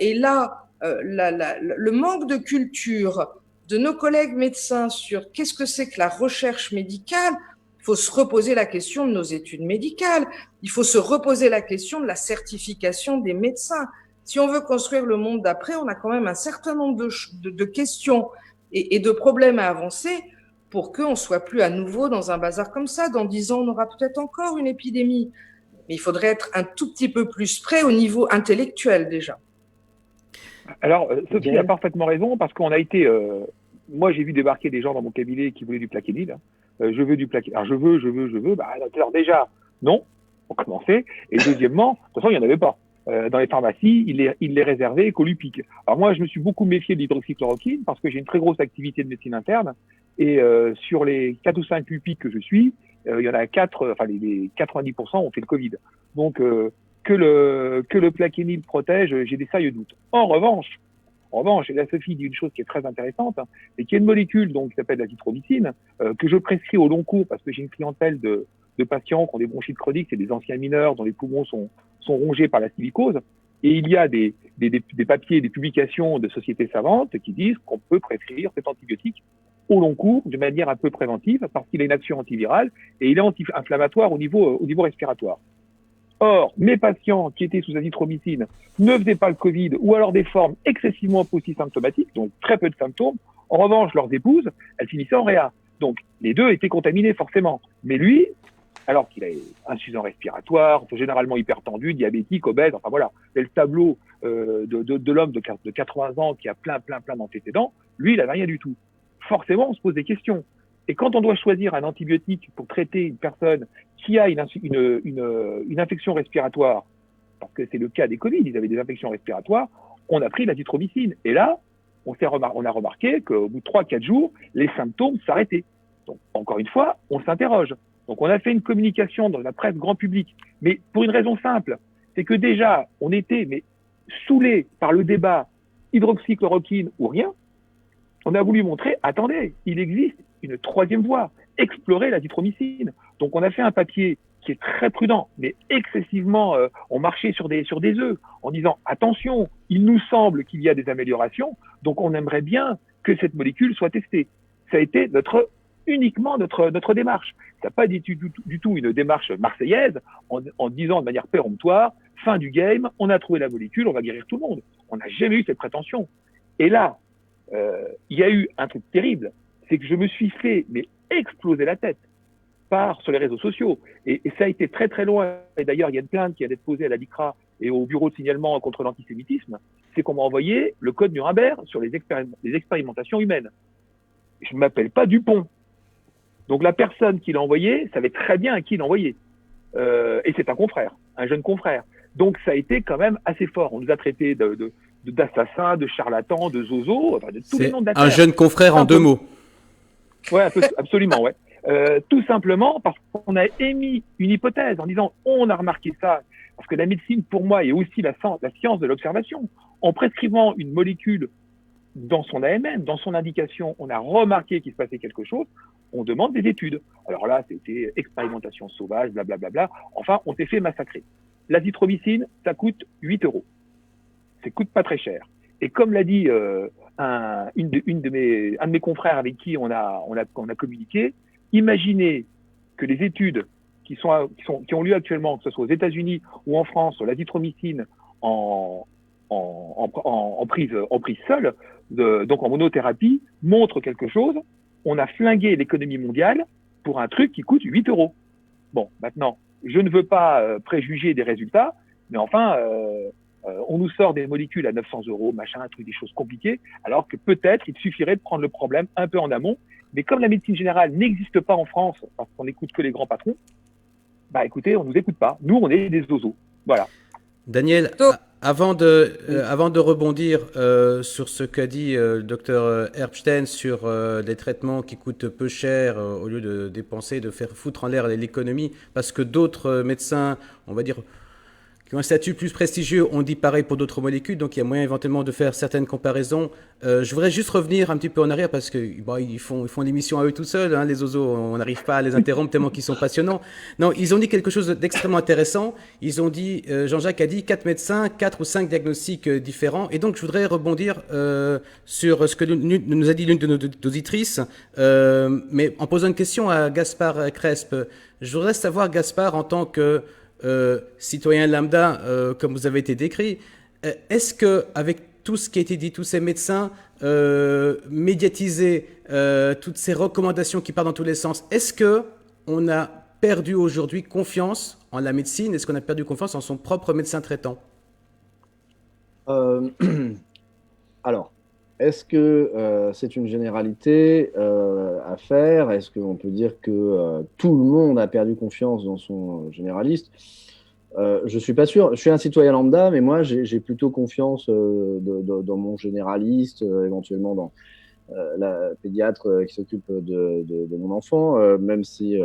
Et là, le manque de culture de nos collègues médecins sur qu'est-ce que c'est que la recherche médicale, il faut se reposer la question de nos études médicales, il faut se reposer la question de la certification des médecins. Si on veut construire le monde d'après, on a quand même un certain nombre de questions et de problèmes à avancer pour qu'on ne soit plus à nouveau dans un bazar comme ça. Dans 10 ans, on aura peut-être encore une épidémie. Mais il faudrait être un tout petit peu plus près au niveau intellectuel déjà. Alors, Sophie a parfaitement raison, parce qu'on a été... moi, j'ai vu débarquer des gens dans mon cabinet qui voulaient du Plaquenil. Je veux du Plaquenil. Alors, je veux. Alors déjà, non, on commençait. Et deuxièmement, de toute façon, il n'y en avait pas. Dans les pharmacies, il les réservait Colupic. Alors moi, je me suis beaucoup méfié de l'hydroxychloroquine parce que j'ai une très grosse activité de médecine interne. Et sur les 4 ou 5 Lupic que je suis, il y en a 4, enfin les 90% ont fait le Covid. Donc, que le Plaquenil protège, j'ai des sérieux doutes. En revanche, et la Sophie dit une chose qui est très intéressante, c'est qu'il y a une molécule donc qui s'appelle l'azithromycine, que je prescris au long cours parce que j'ai une clientèle de patients qui ont des bronchites chroniques, c'est des anciens mineurs dont les poumons sont rongés par la silicose. Et il y a des papiers, des publications de sociétés savantes qui disent qu'on peut prescrire cet antibiotique au long cours de manière un peu préventive parce qu'il a une action antivirale et il est anti-inflammatoire au niveau respiratoire. Or, mes patients qui étaient sous azithromycine ne faisaient pas le Covid ou alors des formes excessivement polysymptomatiques, donc très peu de symptômes. En revanche, leurs épouses, elles finissaient en réa. Donc, les deux étaient contaminés forcément. Mais lui, alors qu'il a insuffisance respiratoire, généralement hypertendu, diabétique, obèse, enfin voilà, c'est le tableau de l'homme de 80 ans qui a plein d'antécédents, lui, il n'avait rien du tout. Forcément, on se pose des questions. Et quand on doit choisir un antibiotique pour traiter une personne qui a une infection respiratoire, parce que c'est le cas des Covid, ils avaient des infections respiratoires, on a pris l'azithromycine. Et là, on a remarqué qu'au bout de 3-4 jours, les symptômes s'arrêtaient. Donc, encore une fois, on s'interroge. Donc, on a fait une communication dans la presse grand public, mais pour une raison simple, c'est que déjà, on était saoulés par le débat hydroxychloroquine ou rien. On a voulu montrer, attendez, il existe une troisième voie, explorer l'azithromycine. Donc, on a fait un papier qui est très prudent, mais excessivement, on marchait sur des œufs, en disant, attention, il nous semble qu'il y a des améliorations, donc on aimerait bien que cette molécule soit testée. Ça a été uniquement notre démarche. Ça n'a pas du tout une démarche marseillaise en disant de manière péremptoire, fin du game, on a trouvé la molécule, on va guérir tout le monde. On n'a jamais eu cette prétention. Et là, il y a eu un truc terrible, c'est que je me suis fait exploser la tête sur les réseaux sociaux. Et ça a été très très loin. Et d'ailleurs, il y a une plainte qui a été posée à la LICRA et au bureau de signalement contre l'antisémitisme. C'est qu'on m'a envoyé le code Nuremberg sur les expérimentations humaines. Je ne m'appelle pas Dupont. Donc la personne qui l'a envoyé savait très bien à qui l'envoyer. Et c'est un confrère, un jeune confrère. Donc ça a été quand même assez fort. On nous a traités d'assassins, de charlatans, de zozos, enfin de tous les noms de la terre. Un jeune confrère en 2 mots. Ouais, absolument, ouais. Tout simplement parce qu'on a émis une hypothèse en disant on a remarqué ça, parce que la médecine pour moi est aussi la science de l'observation. En prescrivant une molécule dans son AMM, dans son indication, on a remarqué qu'il se passait quelque chose, on demande des études. Alors là, c'était expérimentation sauvage, blablabla. Enfin, on s'est fait massacrer. L'azithromycine, ça coûte 8 €. Ça coûte pas très cher. Et comme l'a dit un de mes confrères avec qui on a communiqué, imaginez que les études qui ont lieu actuellement, que ce soit aux États-Unis ou en France, sur l'azithromycine en prise seule, donc en monothérapie, montrent quelque chose. On a flingué l'économie mondiale pour un truc qui coûte 8 euros. Bon, maintenant, je ne veux pas préjuger des résultats, mais enfin, on nous sort des molécules à 900 euros, machin, un truc, des choses compliquées, alors que peut-être il suffirait de prendre le problème un peu en amont. Mais comme la médecine générale n'existe pas en France, parce qu'on n'écoute que les grands patrons, bah écoutez, on nous écoute pas. Nous, on est des zozos. Voilà. Daniel, avant de rebondir sur ce qu'a dit le docteur Herbstein sur les traitements qui coûtent peu cher au lieu de dépenser, de faire foutre en l'air l'économie, parce que d'autres médecins, on va dire, qui ont un statut plus prestigieux, on dit pareil pour d'autres molécules, donc il y a moyen éventuellement de faire certaines comparaisons. Je voudrais juste revenir un petit peu en arrière parce que ils font l'émission à eux tout seuls, hein, les oiseaux, on n'arrive pas à les interrompre tellement qu'ils sont passionnants. Non, ils ont dit quelque chose d'extrêmement intéressant. Ils ont dit, Jean-Jacques a dit 4 médecins, 4 ou 5 diagnostics différents. Et donc je voudrais rebondir sur ce que nous a dit l'une de nos auditrices, mais en posant une question à Gaspard Crespe. Je voudrais savoir, Gaspard, en tant que citoyen lambda, comme vous avez été décrit, est-ce que avec tout ce qui a été dit, tous ces médecins médiatisés, toutes ces recommandations qui partent dans tous les sens, est-ce que on a perdu aujourd'hui confiance en la médecine? Est-ce qu'on a perdu confiance en son propre médecin traitant? Alors, est-ce que c'est une généralité à faire? Est-ce qu'on peut dire que tout le monde a perdu confiance dans son généraliste? Je ne suis pas sûr. Je suis un citoyen lambda, mais moi, j'ai plutôt confiance dans mon généraliste, éventuellement dans la pédiatre qui s'occupe de mon enfant, même si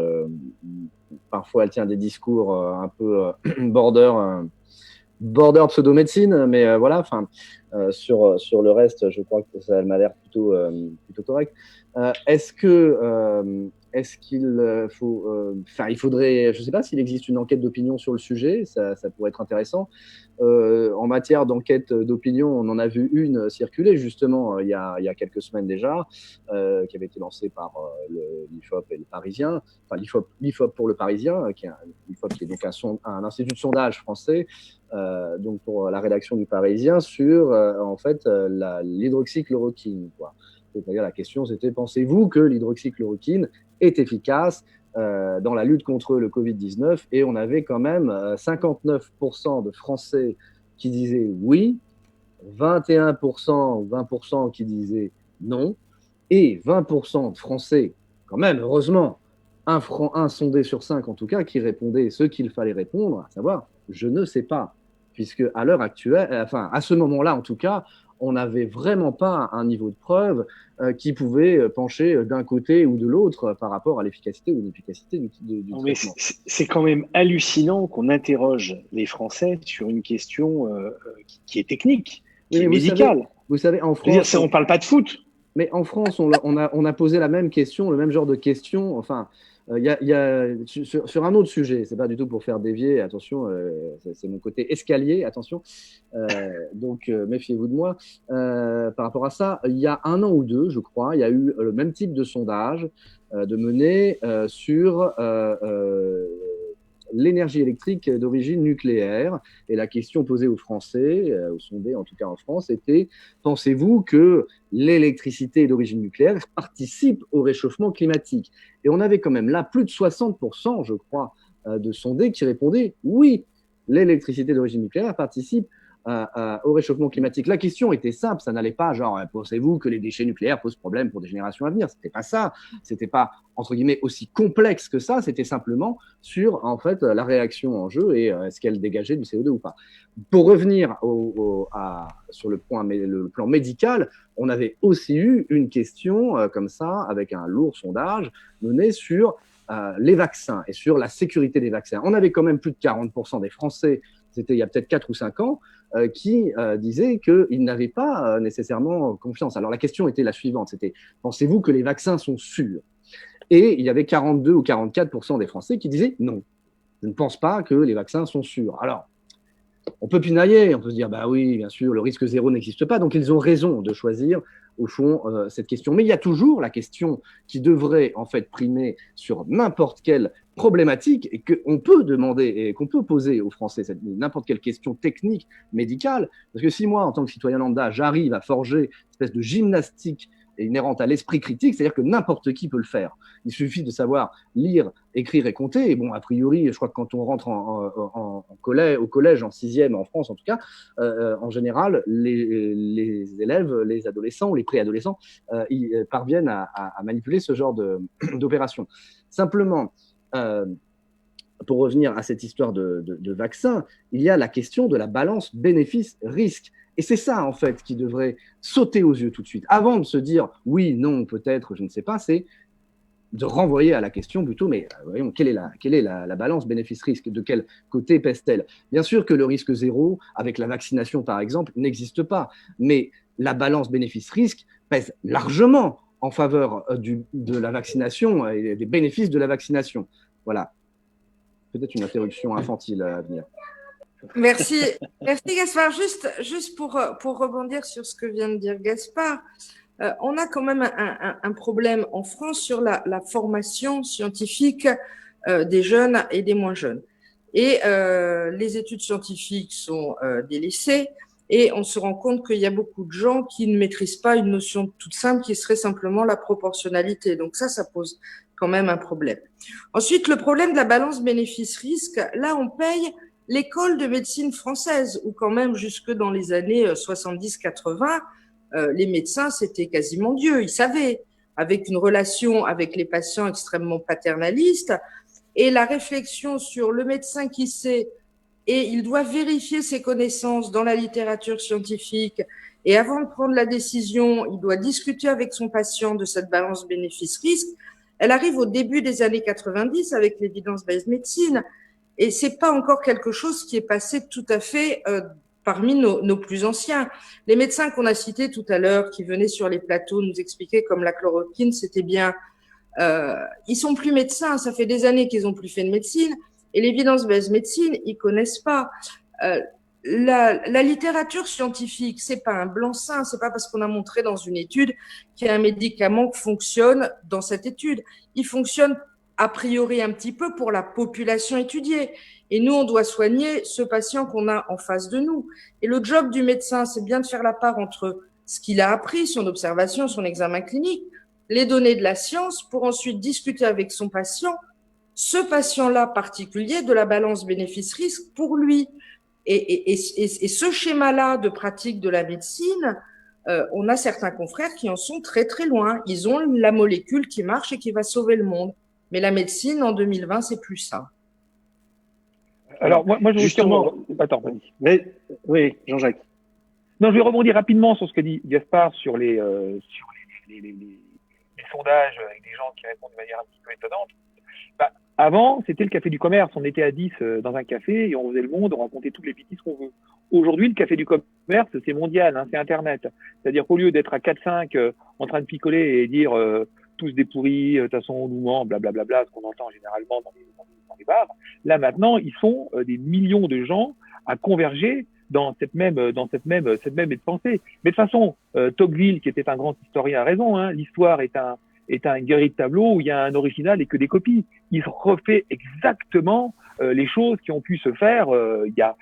parfois elle tient des discours un peu border pseudo-médecine, mais voilà, enfin, sur le reste, je crois que ça m'a l'air plutôt correct. Est-ce qu'il faut, il faudrait, je ne sais pas s'il existe une enquête d'opinion sur le sujet, ça pourrait être intéressant. En matière d'enquête d'opinion, on en a vu une circuler justement il y a quelques semaines déjà, qui avait été lancée par l'IFOP et le Parisien, enfin l'IFOP pour le Parisien, l'IFOP qui est donc un institut de sondage français, donc pour la rédaction du Parisien sur en fait l'hydroxychloroquine, quoi. C'est-à-dire la question c'était, pensez-vous que l'hydroxychloroquine est efficace dans la lutte contre le Covid-19? Et on avait quand même 59% de Français qui disaient oui, 21% ou 20% qui disaient non, et 20% de Français, quand même, heureusement, un sondé sur 5 en tout cas, qui répondait ce qu'il fallait répondre, à savoir « je ne sais pas ». Puisque à l'heure actuelle, enfin à ce moment-là en tout cas, on n'avait vraiment pas un niveau de preuve qui pouvait pencher d'un côté ou de l'autre par rapport à l'efficacité ou l'inefficacité du traitement. C'est quand même hallucinant qu'on interroge les Français sur une question qui est technique, qui est médicale. Vous savez, en France, on ne parle pas de foot. Mais en France, on a posé la même question, le même genre de question. Enfin, sur un autre sujet, c'est pas du tout pour faire dévier, attention, c'est mon côté escalier, attention, donc méfiez-vous de moi. Par rapport à ça, il y a 1 an ou 2, je crois, il y a eu le même type de sondage de mené sur l'énergie électrique d'origine nucléaire. Et la question posée aux Français, aux sondés en tout cas en France, était: pensez-vous que l'électricité d'origine nucléaire participe au réchauffement climatique? Et on avait quand même là plus de 60%, je crois, de sondés qui répondaient oui, l'électricité d'origine nucléaire participe au réchauffement climatique. La question était simple, ça n'allait pas genre pensez-vous que les déchets nucléaires posent problème pour des générations à venir? C'était pas ça, c'était pas entre guillemets aussi complexe que ça, c'était simplement sur en fait la réaction en jeu et est-ce qu'elle dégageait du CO2 ou pas. Pour revenir sur le plan médical, on avait aussi eu une question comme ça avec un lourd sondage mené sur les vaccins et sur la sécurité des vaccins. On avait quand même plus de 40% des Français, c'était il y a peut-être 4 ou 5 ans, qui disaient qu'ils n'avaient pas nécessairement confiance. Alors la question était la suivante, c'était: pensez-vous que les vaccins sont sûrs? Et il y avait 42 ou 44% des Français qui disaient non, je ne pense pas que les vaccins sont sûrs. Alors, on peut pinailler, on peut se dire, bah oui, bien sûr, le risque zéro n'existe pas. Donc, ils ont raison de choisir, au fond, cette question. Mais il y a toujours la question qui devrait, en fait, primer sur n'importe quelle problématique et qu'on peut demander et qu'on peut poser aux Français, n'importe quelle question technique, médicale. Parce que si moi, en tant que citoyen lambda, j'arrive à forger une espèce de gymnastique inhérente à l'esprit critique, c'est-à-dire que n'importe qui peut le faire. Il suffit de savoir lire, écrire et compter. Et bon, a priori, je crois que quand on rentre au collège, en sixième, en France en tout cas, en général, les élèves, les adolescents ou les préadolescents, ils parviennent à manipuler ce genre d'opération. Simplement, pour revenir à cette histoire de vaccin, il y a la question de la balance bénéfice-risque. Et c'est ça, en fait, qui devrait sauter aux yeux tout de suite. Avant de se dire oui, non, peut-être, je ne sais pas, c'est de renvoyer à la question plutôt, mais voyons, quelle est la balance bénéfice-risque? De quel côté pèse-t-elle? Bien sûr que le risque zéro, avec la vaccination par exemple, n'existe pas. Mais la balance bénéfice-risque pèse largement en faveur de la vaccination et des bénéfices de la vaccination. Voilà. Peut-être une interruption infantile à venir. Merci Gaspard. Juste pour rebondir sur ce que vient de dire Gaspard, on a quand même un problème en France sur la formation scientifique des jeunes et des moins jeunes. Et les études scientifiques sont délaissées et on se rend compte qu'il y a beaucoup de gens qui ne maîtrisent pas une notion toute simple qui serait simplement la proportionnalité. Donc ça pose quand même un problème. Ensuite, le problème de la balance bénéfice-risque, là on paye l'école de médecine française, où quand même jusque dans les années 70-80, les médecins, c'était quasiment Dieu. Ils savaient, avec une relation avec les patients extrêmement paternaliste, et la réflexion sur le médecin qui sait, et il doit vérifier ses connaissances dans la littérature scientifique, et avant de prendre la décision, il doit discuter avec son patient de cette balance bénéfice-risque. Elle arrive au début des années 90 avec l'evidence-based medicine, et c'est pas encore quelque chose qui est passé tout à fait parmi nos plus anciens. Les médecins qu'on a cités tout à l'heure, qui venaient sur les plateaux nous expliquer comme la chloroquine, c'était bien. Ils sont plus médecins, ça fait des années qu'ils ont plus fait de médecine. Et l'évidence-based médecine, ils connaissent pas. La littérature scientifique, c'est pas un blanc-seing, c'est pas parce qu'on a montré dans une étude qu'il y a un médicament qui fonctionne dans cette étude. Il fonctionne a priori un petit peu pour la population étudiée. Et nous, on doit soigner ce patient qu'on a en face de nous. Et le job du médecin, c'est bien de faire la part entre ce qu'il a appris, son observation, son examen clinique, les données de la science, pour ensuite discuter avec son patient, ce patient-là particulier, de la balance bénéfice-risque pour lui. Et ce schéma-là de pratique de la médecine, on a certains confrères qui en sont très très loin. Ils ont la molécule qui marche et qui va sauver le monde. Mais la médecine, en 2020, c'est plus ça. Alors, moi je justement... Attends, vas-y. Mais, oui, Jean-Jacques. Non, je vais rebondir rapidement sur ce que dit Gaspard sur les sondages avec des gens qui répondent de manière un petit peu étonnante. Avant, c'était le café du commerce. On était à 10 dans un café et on faisait le monde, on racontait toutes les bêtises qu'on veut. Aujourd'hui, le café du commerce, c'est mondial, hein, c'est Internet. C'est-à-dire qu'au lieu d'être à 4-5 en train de picoler et dire tous des pourris, de toute façon on nous ment, blablabla, ce qu'on entend généralement dans les bars, là maintenant, ils sont des millions de gens à converger dans cette même pensée. Mais de toute façon, Tocqueville, qui était un grand historien, a raison, hein, l'histoire est un galerie de tableaux où il y a un original et que des copies. Il refait exactement les choses qui ont pu se faire il y a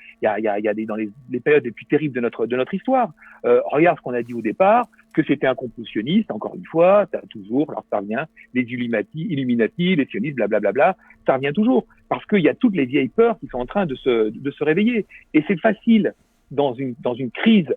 dans les périodes les plus terribles de notre histoire. Regarde ce qu'on a dit au départ, que c'était un complottionniste, encore une fois, ça toujours, alors ça revient, les Illuminati, les sionistes, blablabla, ça revient toujours, parce qu'il y a toutes les vieilles peurs qui sont en train de se réveiller. Et c'est facile, dans une crise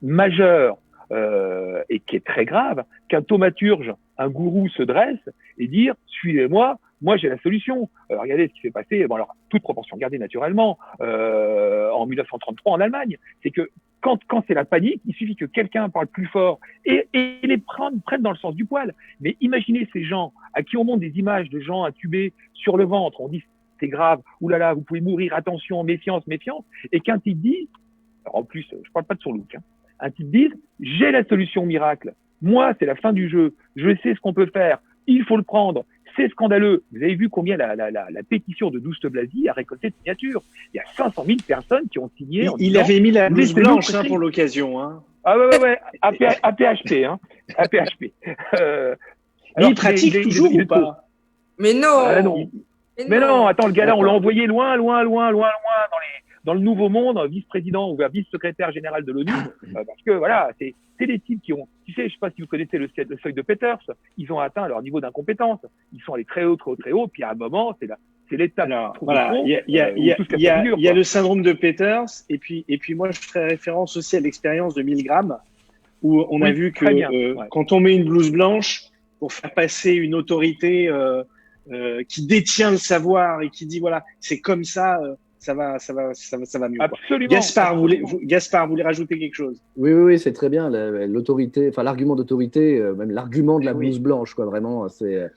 majeure, et qui est très grave, qu'un thaumaturge, un gourou se dresse et dire « suivez-moi, moi j'ai la solution ». Regardez ce qui s'est passé, bon alors toute proportion gardée naturellement, en 1933 en Allemagne, c'est que quand c'est la panique, il suffit que quelqu'un parle plus fort et les prenne dans le sens du poil. Mais imaginez ces gens à qui on montre des images de gens intubés sur le ventre, on dit c'est grave, oulala, vous pouvez mourir, attention, méfiance, et qu'un type dit, en plus je parle pas de son look, hein, un type dise « j'ai la solution miracle, moi c'est la fin du jeu, je sais ce qu'on peut faire, il faut le prendre, C'est scandaleux. Vous avez vu combien la pétition de Douste Blazy a récolté de signatures. Il y a 500 000 personnes qui ont signé. Il avait mis la blouse blanche pour l'occasion. Hein. Ah ouais, à PHP. Hein. À PHP. Il pratique toujours ou pas? Mais non. Non. Mais non, attends, le gars-là, on l'a envoyé loin dans le Nouveau Monde, vice-président ou vice-secrétaire général de l'ONU, parce que voilà, c'est des types qui ont, tu sais, je sais pas si vous connaissez le seuil de Peters, ils ont atteint leur niveau d'incompétence, ils sont allés très haut, puis à un moment, c'est l'étape. Voilà, il y a le syndrome de Peters, et puis moi je ferai référence aussi à l'expérience de Milgram, où on a vu que quand on met une blouse blanche pour faire passer une autorité qui détient le savoir et qui dit voilà, c'est comme ça. Ça va mieux. Absolument. Gaspard voulait rajouter quelque chose. Oui, c'est très bien. L'autorité, enfin l'argument d'autorité, même l'argument de la blouse blanche, quoi. Vraiment, c'est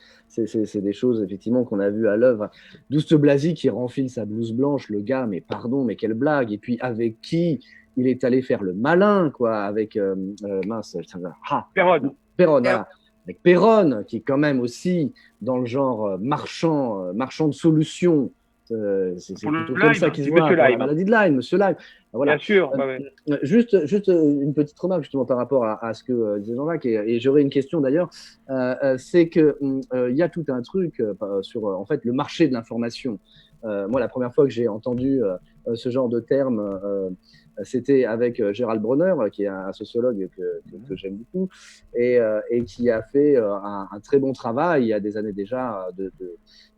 des choses effectivement qu'on a vues à l'œuvre. Douste Blazy qui renfile sa blouse blanche, le gars, mais pardon, mais quelle blague. Et puis avec qui il est allé faire le malin, quoi, avec Péronne. Voilà. Avec Péronne, qui est quand même aussi dans le genre marchand de solutions. C'est plutôt comme ça qu'il se voit, la maladie de Lyme, monsieur Lyme. Voilà. Bien sûr. Juste une petite remarque justement par rapport à ce que disait Jean-Jacques, et j'aurais une question d'ailleurs, c'est que il y a tout un truc sur en fait le marché de l'information. Moi, la première fois que j'ai entendu ce genre de terme, c'était avec Gérald Bronner, qui est un sociologue que j'aime beaucoup, et qui a fait un très bon travail il y a des années déjà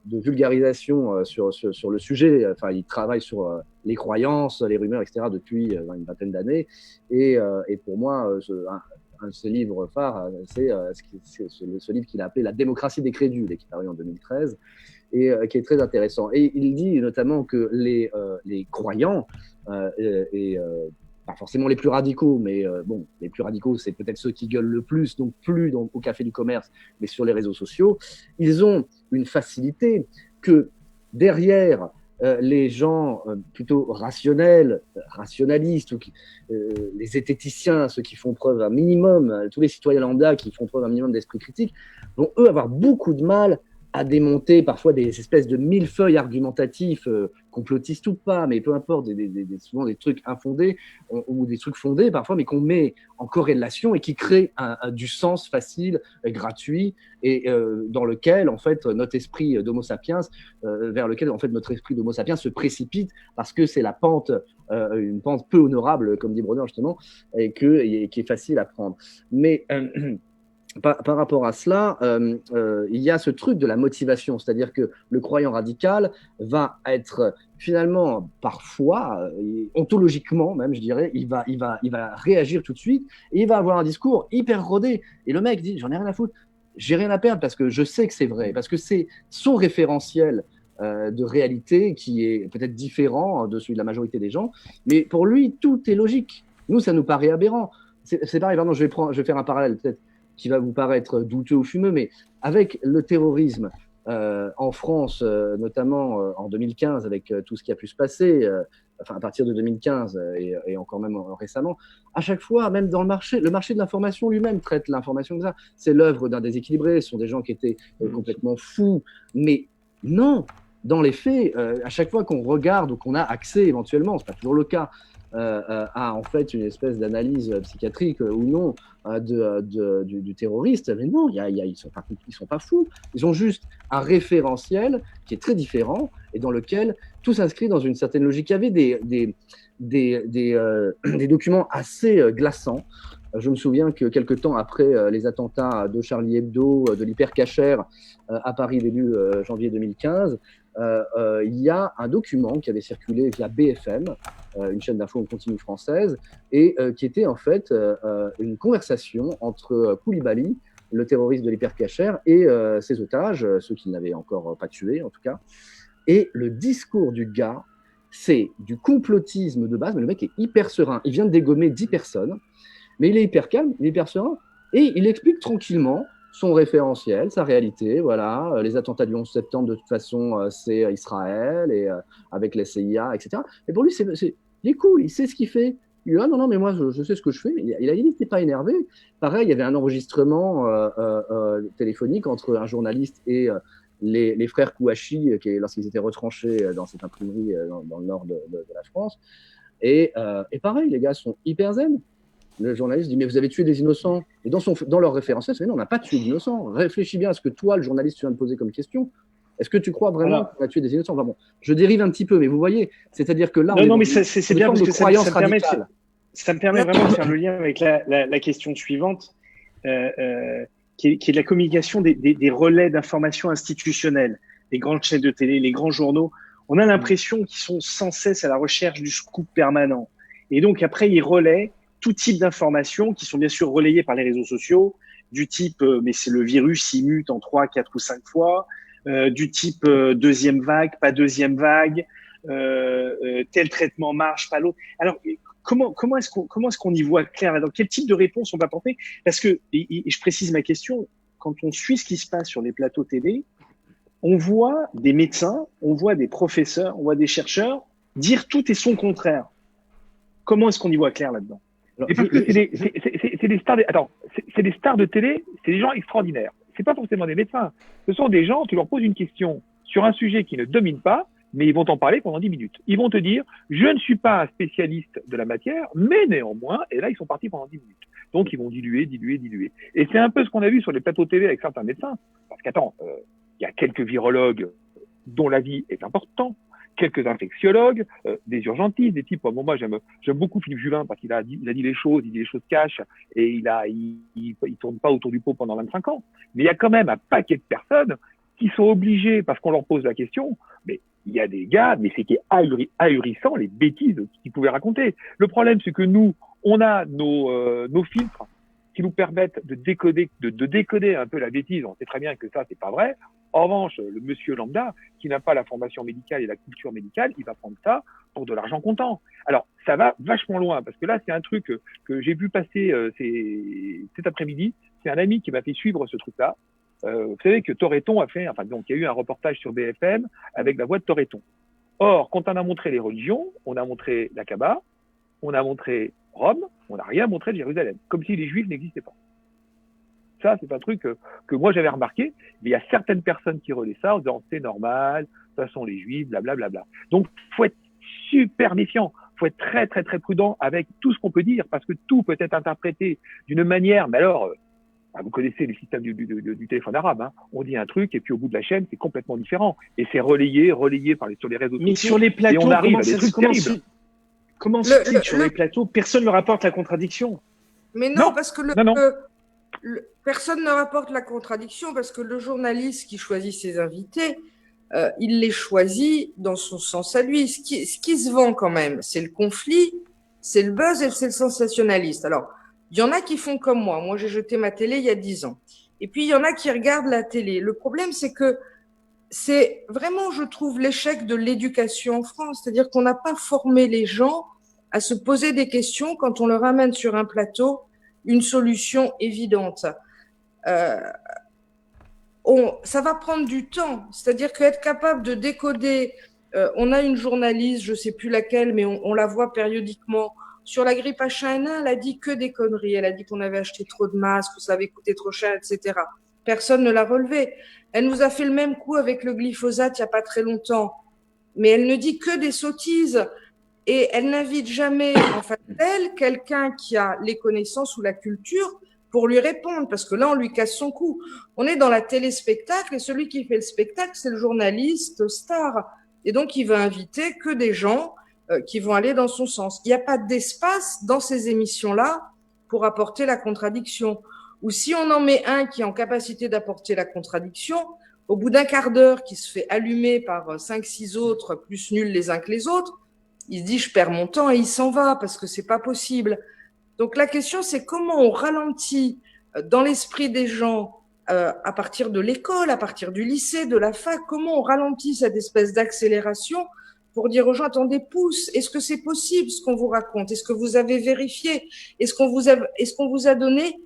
de vulgarisation sur le sujet. Enfin, il travaille sur les croyances, les rumeurs, etc. depuis une vingtaine d'années. Et pour moi, un de ses livres phares, c'est ce livre qu'il a appelé La démocratie des crédules, et qui est paru en 2013, et qui est très intéressant. Et il dit notamment que les croyants, pas forcément les plus radicaux, mais bon, les plus radicaux, c'est peut-être ceux qui gueulent le plus, donc plus au café du commerce, mais sur les réseaux sociaux, ils ont une facilité que derrière les gens plutôt rationnels, rationalistes, ou les zététiciens, ceux qui font preuve un minimum, tous les citoyens lambda qui font preuve un minimum d'esprit critique, vont eux avoir beaucoup de mal à démonter parfois des espèces de millefeuilles argumentatifs, complotistes ou pas, mais peu importe, souvent des trucs infondés ou des trucs fondés parfois, mais qu'on met en corrélation et qui créent du sens facile, gratuit, et dans lequel en fait notre esprit d'Homo sapiens, vers lequel en fait notre esprit d'Homo sapiens se précipite parce que c'est la pente, une pente peu honorable, comme dit Bronner justement, et qui est facile à prendre. Mais par rapport à cela, il y a ce truc de la motivation, c'est-à-dire que le croyant radical va être finalement, parfois, ontologiquement même, je dirais, il va réagir tout de suite et il va avoir un discours hyper rodé. Et le mec dit, j'en ai rien à foutre, j'ai rien à perdre parce que je sais que c'est vrai, parce que c'est son référentiel de réalité qui est peut-être différent de celui de la majorité des gens, mais pour lui, tout est logique. Nous, ça nous paraît aberrant. C'est pareil, pardon, je vais faire un parallèle peut-être qui va vous paraître douteux ou fumeux, mais avec le terrorisme en France, notamment en 2015, avec tout ce qui a pu se passer, enfin à partir de 2015 et encore même récemment, à chaque fois, même dans le marché de l'information lui-même traite l'information comme ça. C'est l'œuvre d'un déséquilibré, ce sont des gens qui étaient complètement fous, mais non, dans les faits, à chaque fois qu'on regarde ou qu'on a accès éventuellement, c'est pas toujours le cas, à en fait une espèce d'analyse psychiatrique ou non du terroriste, mais non, ils sont pas fous, ils ont juste un référentiel qui est très différent et dans lequel tout s'inscrit dans une certaine logique. Il y avait des documents assez glaçants. Je me souviens que quelques temps après les attentats de Charlie Hebdo, de l'hypercachère à Paris début janvier 2015, il y a un document qui avait circulé via BFM, une chaîne d'infos en continu française, et qui était en fait une conversation entre Koulibaly, le terroriste de l'hypercachère, et ses otages, ceux qui n'avaient encore pas tué en tout cas. Et le discours du gars, c'est du complotisme de base, mais le mec est hyper serein. Il vient de dégommer 10 personnes, mais il est hyper calme, il est hyper serein, et il explique tranquillement son référentiel, sa réalité, voilà, les attentats du 11 septembre, de toute façon, c'est Israël, et avec la CIA, etc. Et pour lui, il est cool, il sait ce qu'il fait. Il dit, ah non, mais moi, je sais ce que je fais. Il n'était pas énervé. Pareil, il y avait un enregistrement téléphonique entre un journaliste et les frères Kouachi, lorsqu'ils étaient retranchés dans cette imprimerie dans le nord de la France. Et pareil, les gars sont hyper zen. Le journaliste dit, mais vous avez tué des innocents. Et dans leur référentiel, c'est non, on n'a pas tué d'innocents. Réfléchis bien à ce que toi, le journaliste, tu viens de poser comme question. Est-ce que tu crois vraiment qu'on a tué des innocents? Enfin bon, je dérive un petit peu, mais vous voyez, c'est-à-dire que là, non, mais c'est bien parce que ça me permet vraiment de faire le lien avec la question suivante, qui est de la communication des relais d'information institutionnelle, les grandes chaînes de télé, les grands journaux. On a l'impression qu'ils sont sans cesse à la recherche du scoop permanent. Et donc, après, ils relaient tout type d'informations qui sont bien sûr relayées par les réseaux sociaux, du type mais c'est le virus, il mute en 3, 4 ou 5 fois, du type deuxième vague, pas deuxième vague, tel traitement marche, pas l'autre. Alors, comment est-ce qu'on y voit clair? Dans quel type de réponse on va porter? Parce que, et je précise ma question, quand on suit ce qui se passe sur les plateaux télé, on voit des médecins, on voit des professeurs, on voit des chercheurs dire tout et son contraire. Comment est-ce qu'on y voit clair là-dedans? C'est des stars. C'est des stars de télé. C'est des gens extraordinaires. C'est pas forcément des médecins. Ce sont des gens. Tu leur poses une question sur un sujet qui ne domine pas, mais ils vont t'en parler pendant 10 minutes. Ils vont te dire, je ne suis pas un spécialiste de la matière, mais néanmoins. Et là, ils sont partis pendant 10 minutes. Donc, ils vont diluer. Et c'est un peu ce qu'on a vu sur les plateaux télé avec certains médecins. Parce qu'attends, il y a quelques virologues dont l'avis est important. Quelques infectiologues, des urgentistes, des types. Moi, j'aime beaucoup Philippe Juvin parce qu'il a dit les choses, il dit les choses cash et il tourne pas autour du pot pendant 25 ans. Mais il y a quand même un paquet de personnes qui sont obligées parce qu'on leur pose la question. Mais il y a des gars, mais c'est qui est ahurissant les bêtises qu'ils pouvaient raconter. Le problème, c'est que nous, on a nos filtres qui nous permettent de décoder un peu la bêtise. On sait très bien que ça, c'est pas vrai. En revanche, le monsieur lambda, qui n'a pas la formation médicale et la culture médicale, il va prendre ça pour de l'argent comptant. Alors, ça va vachement loin, parce que là, c'est un truc que j'ai vu passer cet après-midi. C'est un ami qui m'a fait suivre ce truc-là. Vous savez que Toretton donc il y a eu un reportage sur BFM avec la voix de Toretton. Or, quand on a montré les religions, on a montré la Kaaba, on a montré Rome, on n'a rien montré de Jérusalem, comme si les Juifs n'existaient pas. Ça, c'est un truc que moi j'avais remarqué, mais il y a certaines personnes qui relaient ça en disant c'est normal, ça sont les Juifs, blablabla. Donc, faut être super méfiant, faut être très très très prudent avec tout ce qu'on peut dire, parce que tout peut être interprété d'une manière, mais alors, vous connaissez les systèmes du téléphone arabe, hein. On dit un truc et puis au bout de la chaîne, c'est complètement différent. Et c'est relayé sur les réseaux sociaux. Mais sur les plateaux, et on arrive à des trucs terribles. Comment se dit sur les plateaux, personne ne rapporte la contradiction? Mais non, parce que personne ne rapporte la contradiction, parce que le journaliste qui choisit ses invités, il les choisit dans son sens à lui. Ce qui se vend quand même, c'est le conflit, c'est le buzz et c'est le sensationnaliste. Alors, il y en a qui font comme moi. Moi, j'ai jeté ma télé il y a 10 ans. Et puis, il y en a qui regardent la télé. Le problème, c'est que c'est vraiment, je trouve, l'échec de l'éducation en France. C'est-à-dire qu'on n'a pas formé les gens à se poser des questions quand on leur amène sur un plateau une solution évidente. Ça va prendre du temps. C'est-à-dire qu'être capable de décoder, on a une journaliste, je ne sais plus laquelle, mais on la voit périodiquement, sur la grippe H1N1, elle a dit que des conneries. Elle a dit qu'on avait acheté trop de masques, que ça avait coûté trop cher, etc. Personne ne l'a relevé. Elle nous a fait le même coup avec le glyphosate il n'y a pas très longtemps. Mais elle ne dit que des sottises. Et elle n'invite jamais en face d'elle quelqu'un qui a les connaissances ou la culture pour lui répondre, parce que là, on lui casse son cou. On est dans la téléspectacle et celui qui fait le spectacle, c'est le journaliste star. Et donc, il va inviter que des gens qui vont aller dans son sens. Il n'y a pas d'espace dans ces émissions-là pour apporter la contradiction. Ou si on en met un qui est en capacité d'apporter la contradiction, au bout d'un quart d'heure qui se fait allumer par 5-6 autres plus nuls les uns que les autres, il se dit je perds mon temps et il s'en va parce que c'est pas possible. Donc la question c'est comment on ralentit dans l'esprit des gens à partir de l'école, à partir du lycée, de la fac, comment on ralentit cette espèce d'accélération pour dire aux gens attendez, pousse, est-ce que c'est possible ce qu'on vous raconte? Est-ce que vous avez vérifié? Est-ce qu'on vous a donné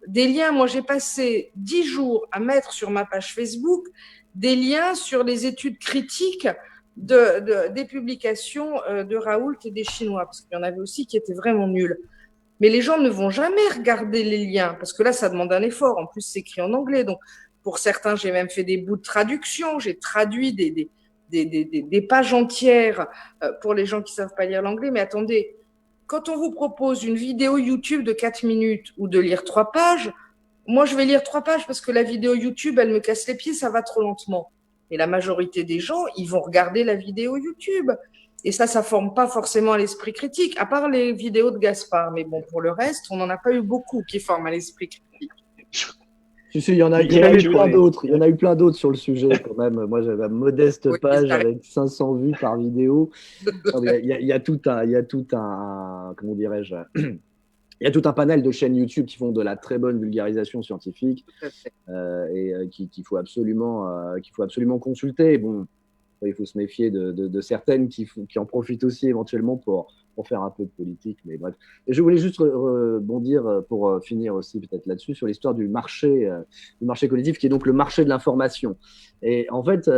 des liens? Moi j'ai passé 10 jours à mettre sur ma page Facebook des liens sur les études critiques des publications de Raoult et des Chinois, parce qu'il y en avait aussi qui étaient vraiment nuls. Mais les gens ne vont jamais regarder les liens, parce que là, ça demande un effort. En plus, c'est écrit en anglais. Donc, Pour certains, j'ai même fait des bouts de traduction. J'ai traduit des pages entières pour les gens qui ne savent pas lire l'anglais. Mais attendez, quand on vous propose une vidéo YouTube de 4 minutes ou de lire 3 pages, moi, je vais lire 3 pages parce que la vidéo YouTube, elle me casse les pieds, ça va trop lentement. Et la majorité des gens, ils vont regarder la vidéo YouTube. Et ça forme pas forcément à l'esprit critique, à part les vidéos de Gaspard. Mais bon, pour le reste, on n'en a pas eu beaucoup qui forment à l'esprit critique. Tu sais, il y en a eu plein d'autres. Il y en a eu plein d'autres sur le sujet quand même. Moi, j'avais ma modeste page avec 500 vues par vidéo. Il y a tout un, comment dirais-je, il y a tout un panel de chaînes YouTube qui font de la très bonne vulgarisation scientifique et qu'il faut absolument consulter. Bon, il faut se méfier de certaines qui en profitent aussi éventuellement pour faire un peu de politique, mais bref. Et je voulais juste rebondir pour finir aussi peut-être là-dessus sur l'histoire du marché cognitif, qui est donc le marché de l'information. Et en fait,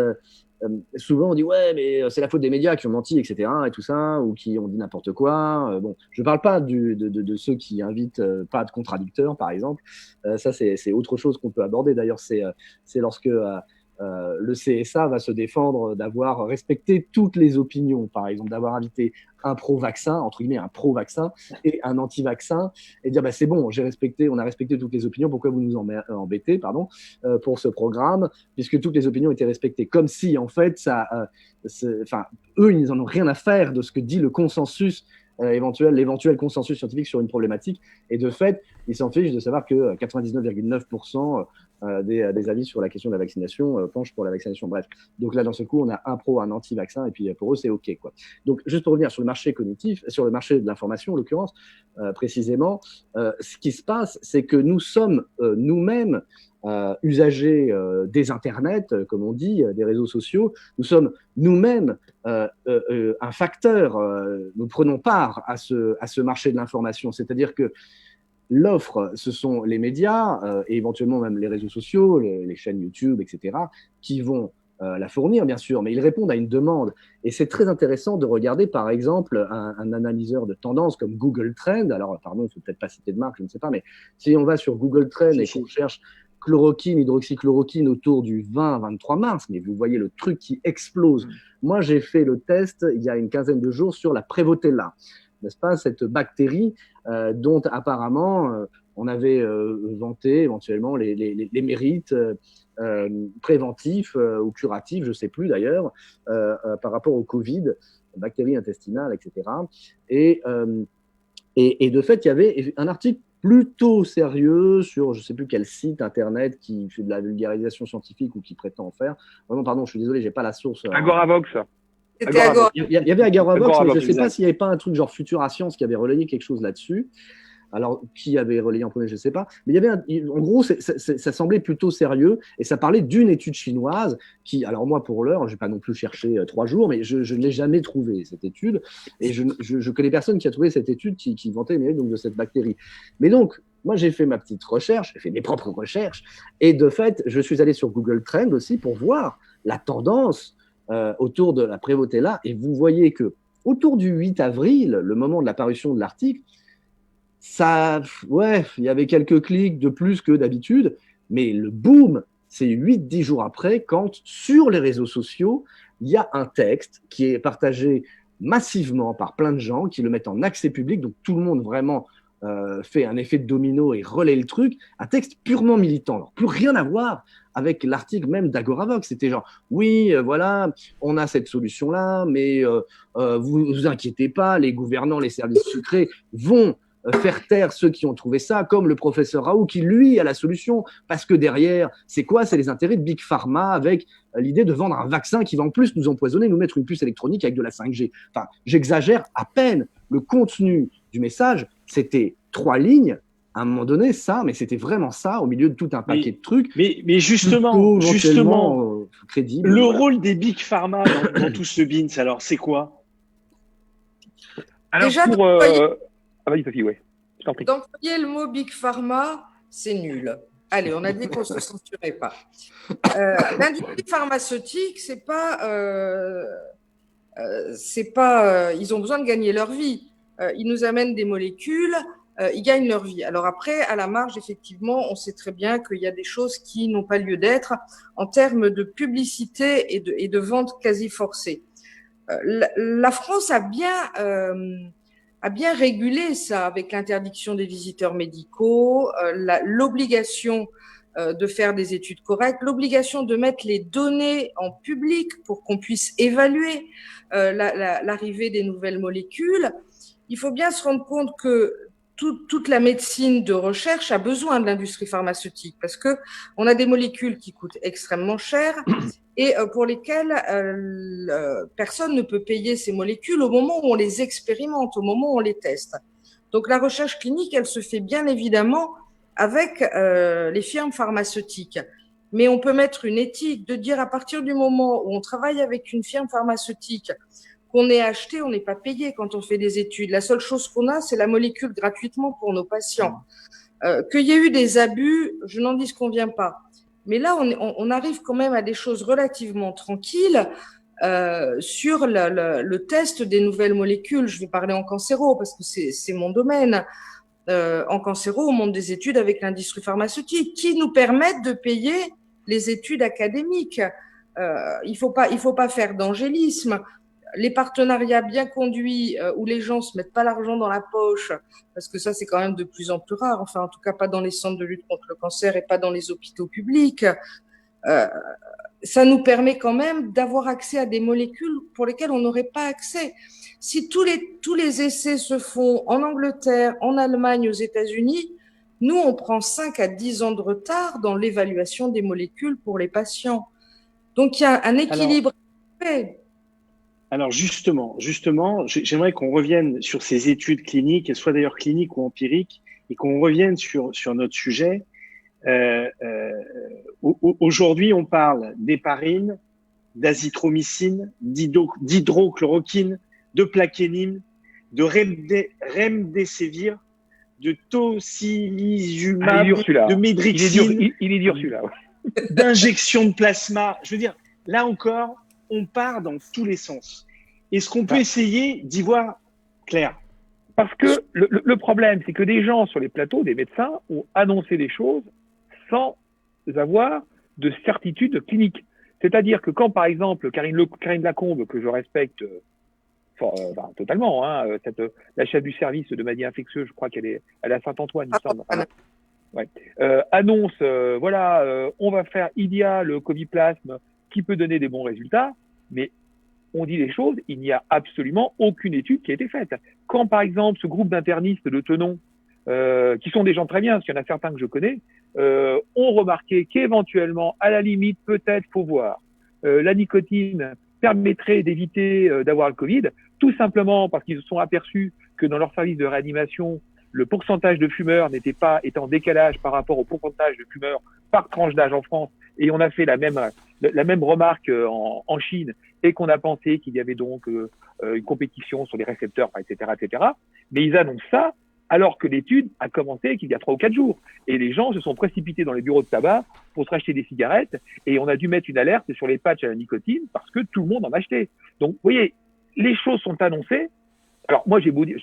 souvent on dit ouais, mais c'est la faute des médias qui ont menti, etc. et tout ça, ou qui ont dit n'importe quoi. Bon, je parle pas de ceux qui invitent pas de contradicteurs, par exemple. Ça, c'est autre chose qu'on peut aborder. D'ailleurs, c'est lorsque le CSA va se défendre d'avoir respecté toutes les opinions, par exemple, d'avoir invité un pro-vaccin, entre guillemets, un pro-vaccin et un anti-vaccin, et dire bah, c'est bon, on a respecté toutes les opinions, pourquoi vous nous embêtez pour ce programme, puisque toutes les opinions étaient respectées. Comme si, en fait, eux, ils n'en ont rien à faire de ce que dit le consensus l'éventuel consensus scientifique sur une problématique. Et de fait, ils s'en fichent de savoir que 99,9% des avis sur la question de la vaccination penchent pour la vaccination. Bref, donc là, dans ce coup, on a un pro, un anti-vaccin, et puis pour eux, c'est OK, quoi. Donc, juste pour revenir sur le marché cognitif, sur le marché de l'information, en l'occurrence, précisément, ce qui se passe, c'est que nous sommes nous-mêmes usagers des internets, comme on dit, des réseaux sociaux. Nous sommes nous-mêmes un facteur, nous prenons part à ce marché de l'information. C'est-à-dire que l'offre, ce sont les médias et éventuellement même les réseaux sociaux, les chaînes YouTube, etc., qui vont la fournir, bien sûr, mais ils répondent à une demande. Et c'est très intéressant de regarder, par exemple, un analyseur de tendance comme Google Trend. Alors, pardon, il ne faut peut-être pas citer de marque, je ne sais pas, mais si on va sur Google Trend et qu'on cherche chloroquine, hydroxychloroquine autour du 20-23 mars, mais vous voyez le truc qui explose. Moi, j'ai fait le test il y a une quinzaine de jours sur la Prévotella, n'est-ce pas, cette bactérie dont apparemment on avait vanté éventuellement les mérites préventifs ou curatifs, je ne sais plus d'ailleurs, par rapport au Covid, bactéries intestinales, etc. Et de fait, il y avait un article plutôt sérieux sur je ne sais plus quel site internet qui fait de la vulgarisation scientifique ou qui prétend en faire. Vraiment, pardon, je suis désolé, j'ai pas la source. Agoravox. Il y avait Agoravox, mais je ne sais pas s'il n'y avait pas un truc genre Futura Science qui avait relayé quelque chose là-dessus. Alors, qui avait relayé en premier, je ne sais pas. Mais il y avait en gros, ça semblait plutôt sérieux et ça parlait d'une étude chinoise qui, alors moi, pour l'heure, je n'ai pas non plus cherché 3 jours, mais je ne l'ai jamais trouvée, cette étude. Et je connais personne qui a trouvé cette étude qui vantait les mérites de cette bactérie. Mais donc, moi, j'ai fait ma petite recherche, j'ai fait mes propres recherches. Et de fait, je suis allé sur Google Trend aussi pour voir la tendance autour de la Prévotella. Et vous voyez que autour du 8 avril, le moment de la parution de l'article, il y avait quelques clics de plus que d'habitude, mais le boom, c'est 8-10 jours après, quand sur les réseaux sociaux, il y a un texte qui est partagé massivement par plein de gens, qui le mettent en accès public, donc tout le monde vraiment fait un effet de domino et relaie le truc, un texte purement militant, alors plus rien à voir avec l'article même d'Agoravox. C'était genre, oui, voilà, on a cette solution-là, mais vous inquiétez pas, les gouvernants, les services secrets vont faire taire ceux qui ont trouvé ça, comme le professeur Raoult qui, lui, a la solution, parce que derrière, c'est quoi? C'est les intérêts de Big Pharma avec l'idée de vendre un vaccin qui va en plus nous empoisonner, nous mettre une puce électronique avec de la 5G. Enfin, j'exagère à peine. Le contenu du message, c'était 3 lignes, à un moment donné, ça, mais c'était vraiment ça, au milieu de tout un paquet de trucs. Mais justement, crédible, le rôle des Big Pharma dans tout ce BINS, alors, c'est quoi? Alors, déjà, vas-y, Sophie, ouais. Je t'en prie. D'employer le mot Big Pharma, c'est nul. Allez, on a dit qu'on ne se censurait pas. L'industrie pharmaceutique, c'est pas, ils ont besoin de gagner leur vie. Ils nous amènent des molécules ils gagnent leur vie. Alors après, à la marge, effectivement, on sait très bien qu'il y a des choses qui n'ont pas lieu d'être en termes de publicité et de vente quasi forcée. La France a bien régulé ça avec l'interdiction des visiteurs médicaux, l'obligation de faire des études correctes, l'obligation de mettre les données en public pour qu'on puisse évaluer l'arrivée des nouvelles molécules. Il faut bien se rendre compte que toute la médecine de recherche a besoin de l'industrie pharmaceutique parce que on a des molécules qui coûtent extrêmement cher et pour lesquelles personne ne peut payer ces molécules au moment où on les expérimente, au moment où on les teste. Donc la recherche clinique, elle se fait bien évidemment avec les firmes pharmaceutiques. Mais on peut mettre une éthique de dire à partir du moment où on travaille avec une firme pharmaceutique, qu'on est acheté, on n'est pas payé quand on fait des études. La seule chose qu'on a, c'est la molécule gratuitement pour nos patients. Qu'il y ait eu des abus, je n'en disconviens pas. Mais là, on arrive quand même à des choses relativement tranquilles sur le test des nouvelles molécules. Je vais parler en cancéro parce que c'est mon domaine. En cancéro, au monde des études avec l'industrie pharmaceutique, qui nous permettent de payer les études académiques. Il faut pas faire d'angélisme. Les partenariats bien conduits où les gens se mettent pas l'argent dans la poche, parce que ça c'est quand même de plus en plus rare. Enfin, en tout cas, pas dans les centres de lutte contre le cancer et pas dans les hôpitaux publics. Ça nous permet quand même d'avoir accès à des molécules pour lesquelles on n'aurait pas accès. Si tous les essais se font en Angleterre, en Allemagne, aux États-Unis, nous, on prend 5 à 10 ans de retard dans l'évaluation des molécules pour les patients. Donc, il y a un équilibre. Alors justement, j'aimerais qu'on revienne sur ces études cliniques, qu'elles soient d'ailleurs cliniques ou empiriques, et qu'on revienne sur notre sujet. Aujourd'hui, on parle d'héparine, d'azithromycine, d'hydrochloroquine, de plaquenine, de remdesivir, de tocilizumab, de médrixine. Il est dur celui-là. D'injection de plasma. Je veux dire, là encore, on part dans tous les sens. Est-ce qu'on peut essayer d'y voir clair? Parce que le problème, c'est que des gens sur les plateaux, des médecins, ont annoncé des choses sans avoir de certitude clinique. C'est-à-dire que quand, par exemple, Karine Lacombe, que je respecte totalement, la chef du service de maladies infectieuses, je crois qu'elle est à Saint-Antoine, il me semble. Annonce, on va faire IDIA, le Coviplasme, qui peut donner des bons résultats, mais on dit des choses, il n'y a absolument aucune étude qui a été faite. Quand, par exemple, ce groupe d'internistes de Tenon, qui sont des gens très bien, parce qu'il y en a certains que je connais, ont remarqué qu'éventuellement, à la limite, peut-être, faut voir, la nicotine permettrait d'éviter d'avoir le Covid, tout simplement parce qu'ils se sont aperçus que dans leur service de réanimation, le pourcentage de fumeurs était en décalage par rapport au pourcentage de fumeurs par tranche d'âge en France, et on a fait la même remarque en Chine, et qu'on a pensé qu'il y avait donc une compétition sur les récepteurs, etc., etc. Mais ils annoncent ça alors que l'étude a commencé qu'il y a 3 ou 4 jours. Et les gens se sont précipités dans les bureaux de tabac pour se racheter des cigarettes, et on a dû mettre une alerte sur les patchs à la nicotine parce que tout le monde en achetait. Donc, vous voyez, les choses sont annoncées. Alors, moi, j'ai beau dire,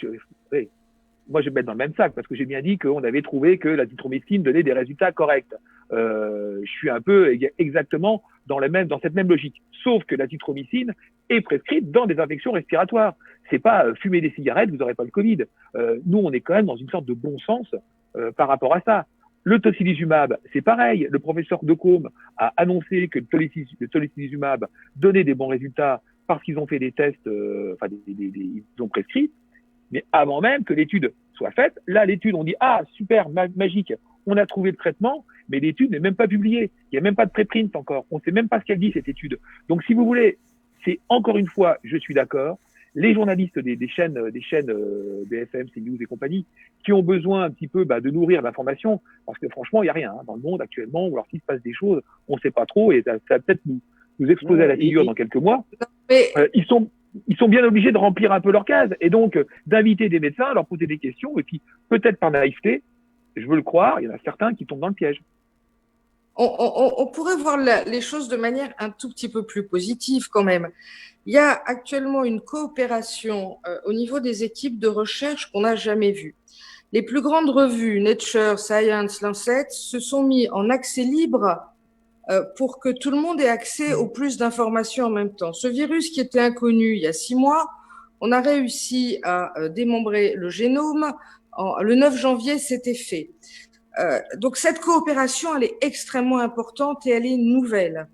moi, je vais mettre dans le même sac parce que j'ai bien dit qu'on avait trouvé que l'azithromycine donnait des résultats corrects. Je suis un peu exactement dans cette même logique. Sauf que l'azithromycine est prescrite dans des infections respiratoires. C'est pas fumer des cigarettes, vous n'aurez pas le Covid. Nous, on est quand même dans une sorte de bon sens par rapport à ça. Le tocilizumab, c'est pareil. Le professeur Decaume a annoncé que le tocilizumab donnait des bons résultats parce qu'ils ont fait des tests, ils ont prescrit. Mais avant même que l'étude soit faite, là, l'étude, on dit, ah, super, magique, on a trouvé le traitement, mais l'étude n'est même pas publiée. Il n'y a même pas de préprint encore. On ne sait même pas ce qu'elle dit, cette étude. Donc, si vous voulez, c'est encore une fois, je suis d'accord, les journalistes des chaînes BFM, CNews et compagnie, qui ont besoin un petit peu de nourrir l'information, parce que franchement, il n'y a rien dans le monde actuellement, ou alors s'il se passe des choses, on ne sait pas trop, et ça va peut-être nous exploser à la figure dans quelques mois. Ils sont bien obligés de remplir un peu leur case, et donc d'inviter des médecins, leur poser des questions, et puis peut-être par naïveté, je veux le croire, il y en a certains qui tombent dans le piège. On pourrait voir les choses de manière un tout petit peu plus positive quand même. Il y a actuellement une coopération au niveau des équipes de recherche qu'on n'a jamais vue. les plus grandes revues, Nature, Science, Lancet, se sont mis en accès libre pour que tout le monde ait accès au plus d'informations en même temps. Ce virus qui était inconnu il y a 6 mois, on a réussi à démembrer le génome. Le 9 janvier, c'était fait. Donc cette coopération, elle est extrêmement importante et elle est nouvelle.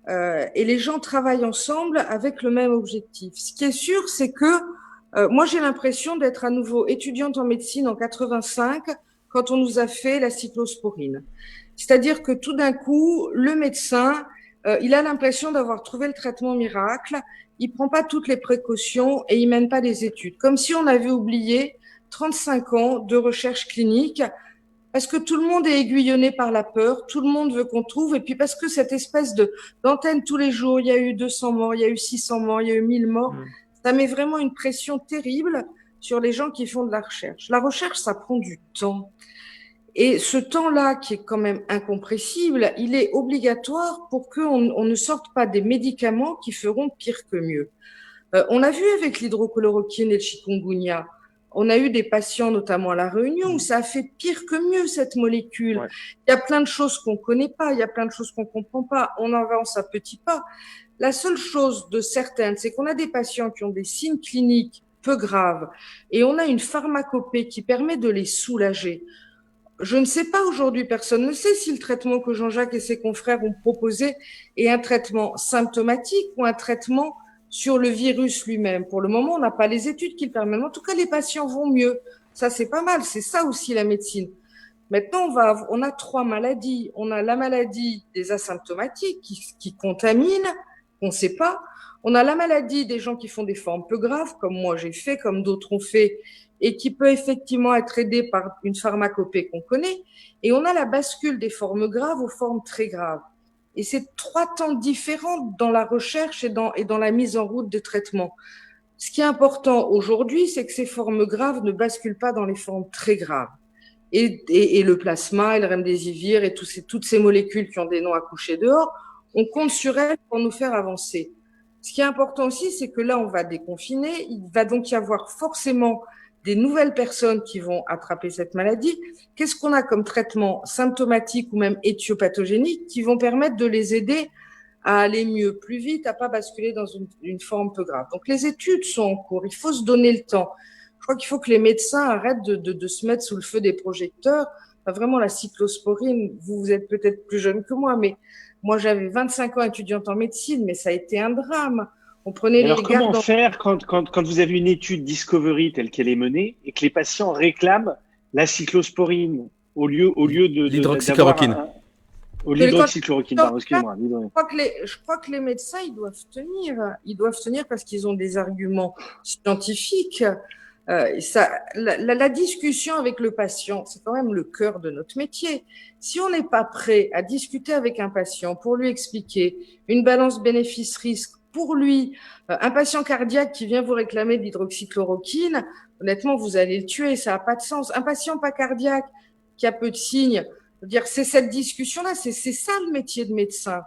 Et les gens travaillent ensemble avec le même objectif. Ce qui est sûr, c'est que moi, j'ai l'impression d'être à nouveau étudiante en médecine en 85 quand on nous a fait la cyclosporine. C'est-à-dire que tout d'un coup, le médecin, il a l'impression d'avoir trouvé le traitement miracle, il prend pas toutes les précautions et il mène pas des études. Comme si on avait oublié 35 ans de recherche clinique, parce que tout le monde est aiguillonné par la peur, tout le monde veut qu'on trouve, et puis parce que cette espèce d'antenne tous les jours, il y a eu 200 morts, il y a eu 600 morts, il y a eu 1000 morts, ça met vraiment une pression terrible sur les gens qui font de la recherche. La recherche, ça prend du temps. Et ce temps-là, qui est quand même incompressible, il est obligatoire pour qu'on ne sorte pas des médicaments qui feront pire que mieux. On a vu avec l'hydrochloroquine et le chikungunya, on a eu des patients, notamment à La Réunion, où ça a fait pire que mieux, cette molécule. Ouais. Il y a plein de choses qu'on connaît pas, il y a plein de choses qu'on comprend pas. On avance à petits pas. La seule chose de certaine, c'est qu'on a des patients qui ont des signes cliniques peu graves et on a une pharmacopée qui permet de les soulager. Je ne sais pas aujourd'hui, personne ne sait si le traitement que Jean-Jacques et ses confrères ont proposé est un traitement symptomatique ou un traitement sur le virus lui-même. Pour le moment, on n'a pas les études qui le permettent. En tout cas, les patients vont mieux. Ça, c'est pas mal. C'est ça aussi la médecine. Maintenant, on a 3 maladies. On a la maladie des asymptomatiques qui contaminent, qu'on ne sait pas. On a la maladie des gens qui font des formes peu graves, comme moi j'ai fait, comme d'autres ont fait, et qui peut effectivement être aidé par une pharmacopée qu'on connaît. Et on a la bascule des formes graves aux formes très graves. Et c'est 3 temps différents dans la recherche et dans la mise en route des traitements. Ce qui est important aujourd'hui, c'est que ces formes graves ne basculent pas dans les formes très graves. Et le plasma, et le remdesivir, et toutes ces molécules qui ont des noms à coucher dehors, on compte sur elles pour nous faire avancer. Ce qui est important aussi, c'est que là, on va déconfiner. Il va donc y avoir forcément des nouvelles personnes qui vont attraper cette maladie. Qu'est-ce qu'on a comme traitement symptomatique ou même éthiopathogénique qui vont permettre de les aider à aller mieux, plus vite, à pas basculer dans une forme peu grave. Donc, les études sont en cours. Il faut se donner le temps. Je crois qu'il faut que les médecins arrêtent de se mettre sous le feu des projecteurs. Enfin, vraiment, la cyclosporine, vous êtes peut-être plus jeune que moi, mais moi, j'avais 25 ans étudiante en médecine, mais ça a été un drame. On prenait alors, comment faire quand vous avez une étude Discovery telle qu'elle est menée et que les patients réclament la cyclosporine au lieu de l'hydroxychloroquine. Au l'hydroxychloroquine, pardon, excusez-moi. Je crois que les médecins, ils doivent tenir parce qu'ils ont des arguments scientifiques. La discussion avec le patient, c'est quand même le cœur de notre métier. Si on n'est pas prêt à discuter avec un patient pour lui expliquer une balance bénéfice-risque, pour lui, un patient cardiaque qui vient vous réclamer de l'hydroxychloroquine, honnêtement, vous allez le tuer, ça n'a pas de sens. Un patient pas cardiaque qui a peu de signes, dire, c'est cette discussion-là, c'est ça le métier de médecin.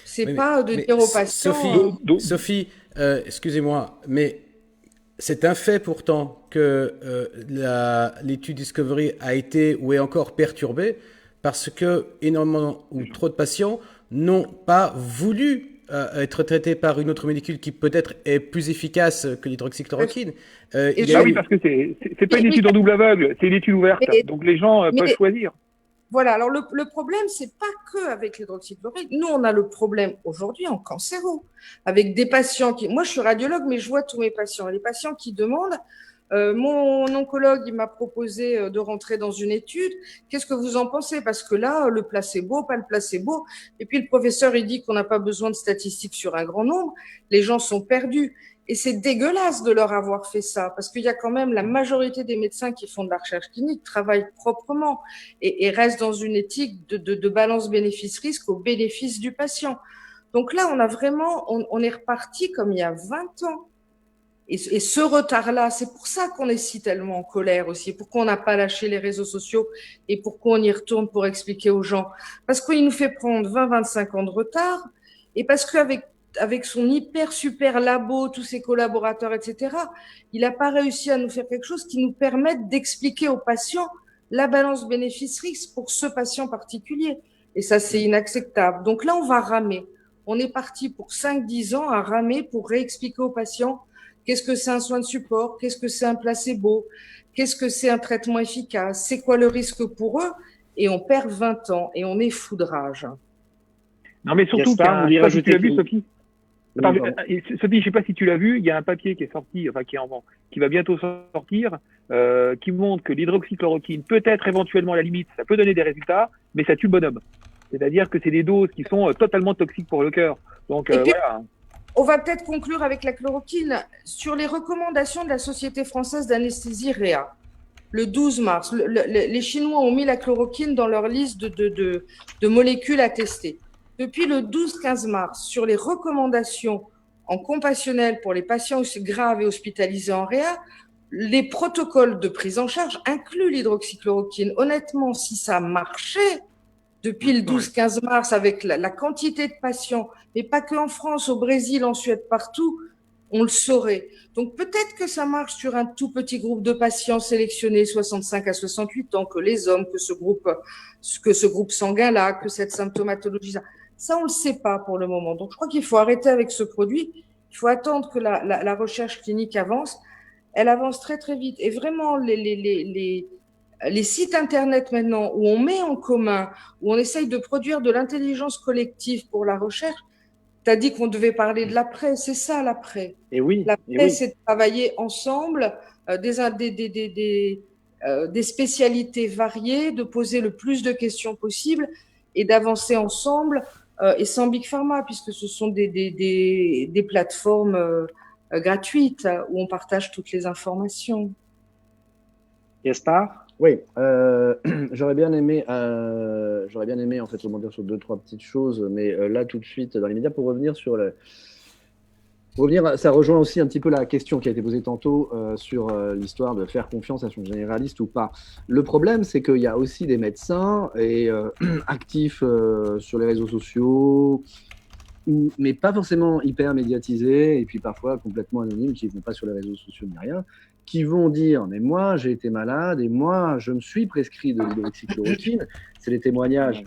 C'est pas de dire aux patients… Sophie, excusez-moi, mais c'est un fait pourtant que l'étude Discovery a été ou est encore perturbée parce que énormément ou trop de patients n'ont pas voulu être traités par une autre molécule qui peut-être est plus efficace que l'hydroxychloroquine. Oui, parce que c'est pas une étude en double aveugle, c'est une étude ouverte, donc les gens peuvent choisir. Voilà, alors le problème, c'est pas que avec l'hydroxychloroquine. Nous, on a le problème aujourd'hui en cancéro, avec des patients qui… Moi, je suis radiologue, mais je vois tous mes patients. Et les patients qui demandent… mon oncologue, il m'a proposé de rentrer dans une étude. Qu'est-ce que vous en pensez? Parce que là, le placebo, pas le placebo. Et puis, le professeur, il dit qu'on n'a pas besoin de statistiques sur un grand nombre. Les gens sont perdus. Et c'est dégueulasse de leur avoir fait ça, parce qu'il y a quand même la majorité des médecins qui font de la recherche clinique, travaillent proprement et restent dans une éthique de balance bénéfice-risque au bénéfice du patient. Donc là, on est reparti comme il y a 20 ans. Et ce retard-là, c'est pour ça qu'on est si tellement en colère aussi, pourquoi on n'a pas lâché les réseaux sociaux et pourquoi on y retourne pour expliquer aux gens. Parce qu'il nous fait prendre 20-25 ans de retard et parce qu'avec avec son hyper super labo, tous ses collaborateurs, etc., il n'a pas réussi à nous faire quelque chose qui nous permette d'expliquer aux patients la balance bénéfice-risque pour ce patient particulier. Et ça, c'est inacceptable. Donc là, on va ramer. On est parti pour 5-10 ans à ramer pour réexpliquer aux patients qu'est-ce que c'est un soin de support, qu'est-ce que c'est un placebo, qu'est-ce que c'est un traitement efficace, c'est quoi le risque pour eux, et on perd 20 ans et on est fou de rage. Non, mais surtout, Gaspard, je sais pas si tu l'as vu, Sophie. Attends, Oui, Sophie, je sais pas si tu l'as vu, il y a un papier qui est sorti, enfin qui va bientôt sortir, qui montre que l'hydroxychloroquine peut être éventuellement à la limite, ça peut donner des résultats, mais ça tue le bonhomme. C'est-à-dire que c'est des doses qui sont totalement toxiques pour le cœur. Donc voilà. On va peut-être conclure avec la chloroquine sur les recommandations de la Société française d'anesthésie Réa. Le 12 mars, les Chinois ont mis la chloroquine dans leur liste de molécules à tester. Depuis le 12-15 mars, sur les recommandations en compassionnel pour les patients graves et hospitalisés en Réa, les protocoles de prise en charge incluent l'hydroxychloroquine. Honnêtement, si ça marchait depuis le 12-15 mars avec la quantité de patients, mais pas qu'en France, au Brésil, en Suède, partout, on le saurait. Donc peut-être que ça marche sur un tout petit groupe de patients sélectionnés 65 à 68 ans, que les hommes, que ce groupe sanguin-là, que cette symptomatologie-là. Ça, on ne le sait pas pour le moment. Donc je crois qu'il faut arrêter avec ce produit. Il faut attendre que la recherche clinique avance. Elle avance très très vite. Et vraiment, les sites internet maintenant où on met en commun, où on essaye de produire de l'intelligence collective pour la recherche, tu as dit qu'on devait parler de l'après, c'est ça l'après. Et oui. L'après, c'est de travailler ensemble, des spécialités variées, de poser le plus de questions possible et d'avancer ensemble, et sans Big Pharma, puisque ce sont des plateformes gratuites où on partage toutes les informations. Gaspard ? Oui, j'aurais bien aimé en fait rebondir sur 2-3 petites choses, mais là tout de suite dans les médias pour revenir sur ça rejoint aussi un petit peu la question qui a été posée tantôt sur l'histoire de faire confiance à son généraliste ou pas. Le problème, c'est qu'il y a aussi des médecins et actifs sur les réseaux sociaux, mais pas forcément hyper médiatisés, et puis parfois complètement anonymes, qui ne vont pas sur les réseaux sociaux ni rien, qui vont dire « mais moi, j'ai été malade, et moi, je me suis prescrit de l'hydroxychloroquine ». C'est les témoignages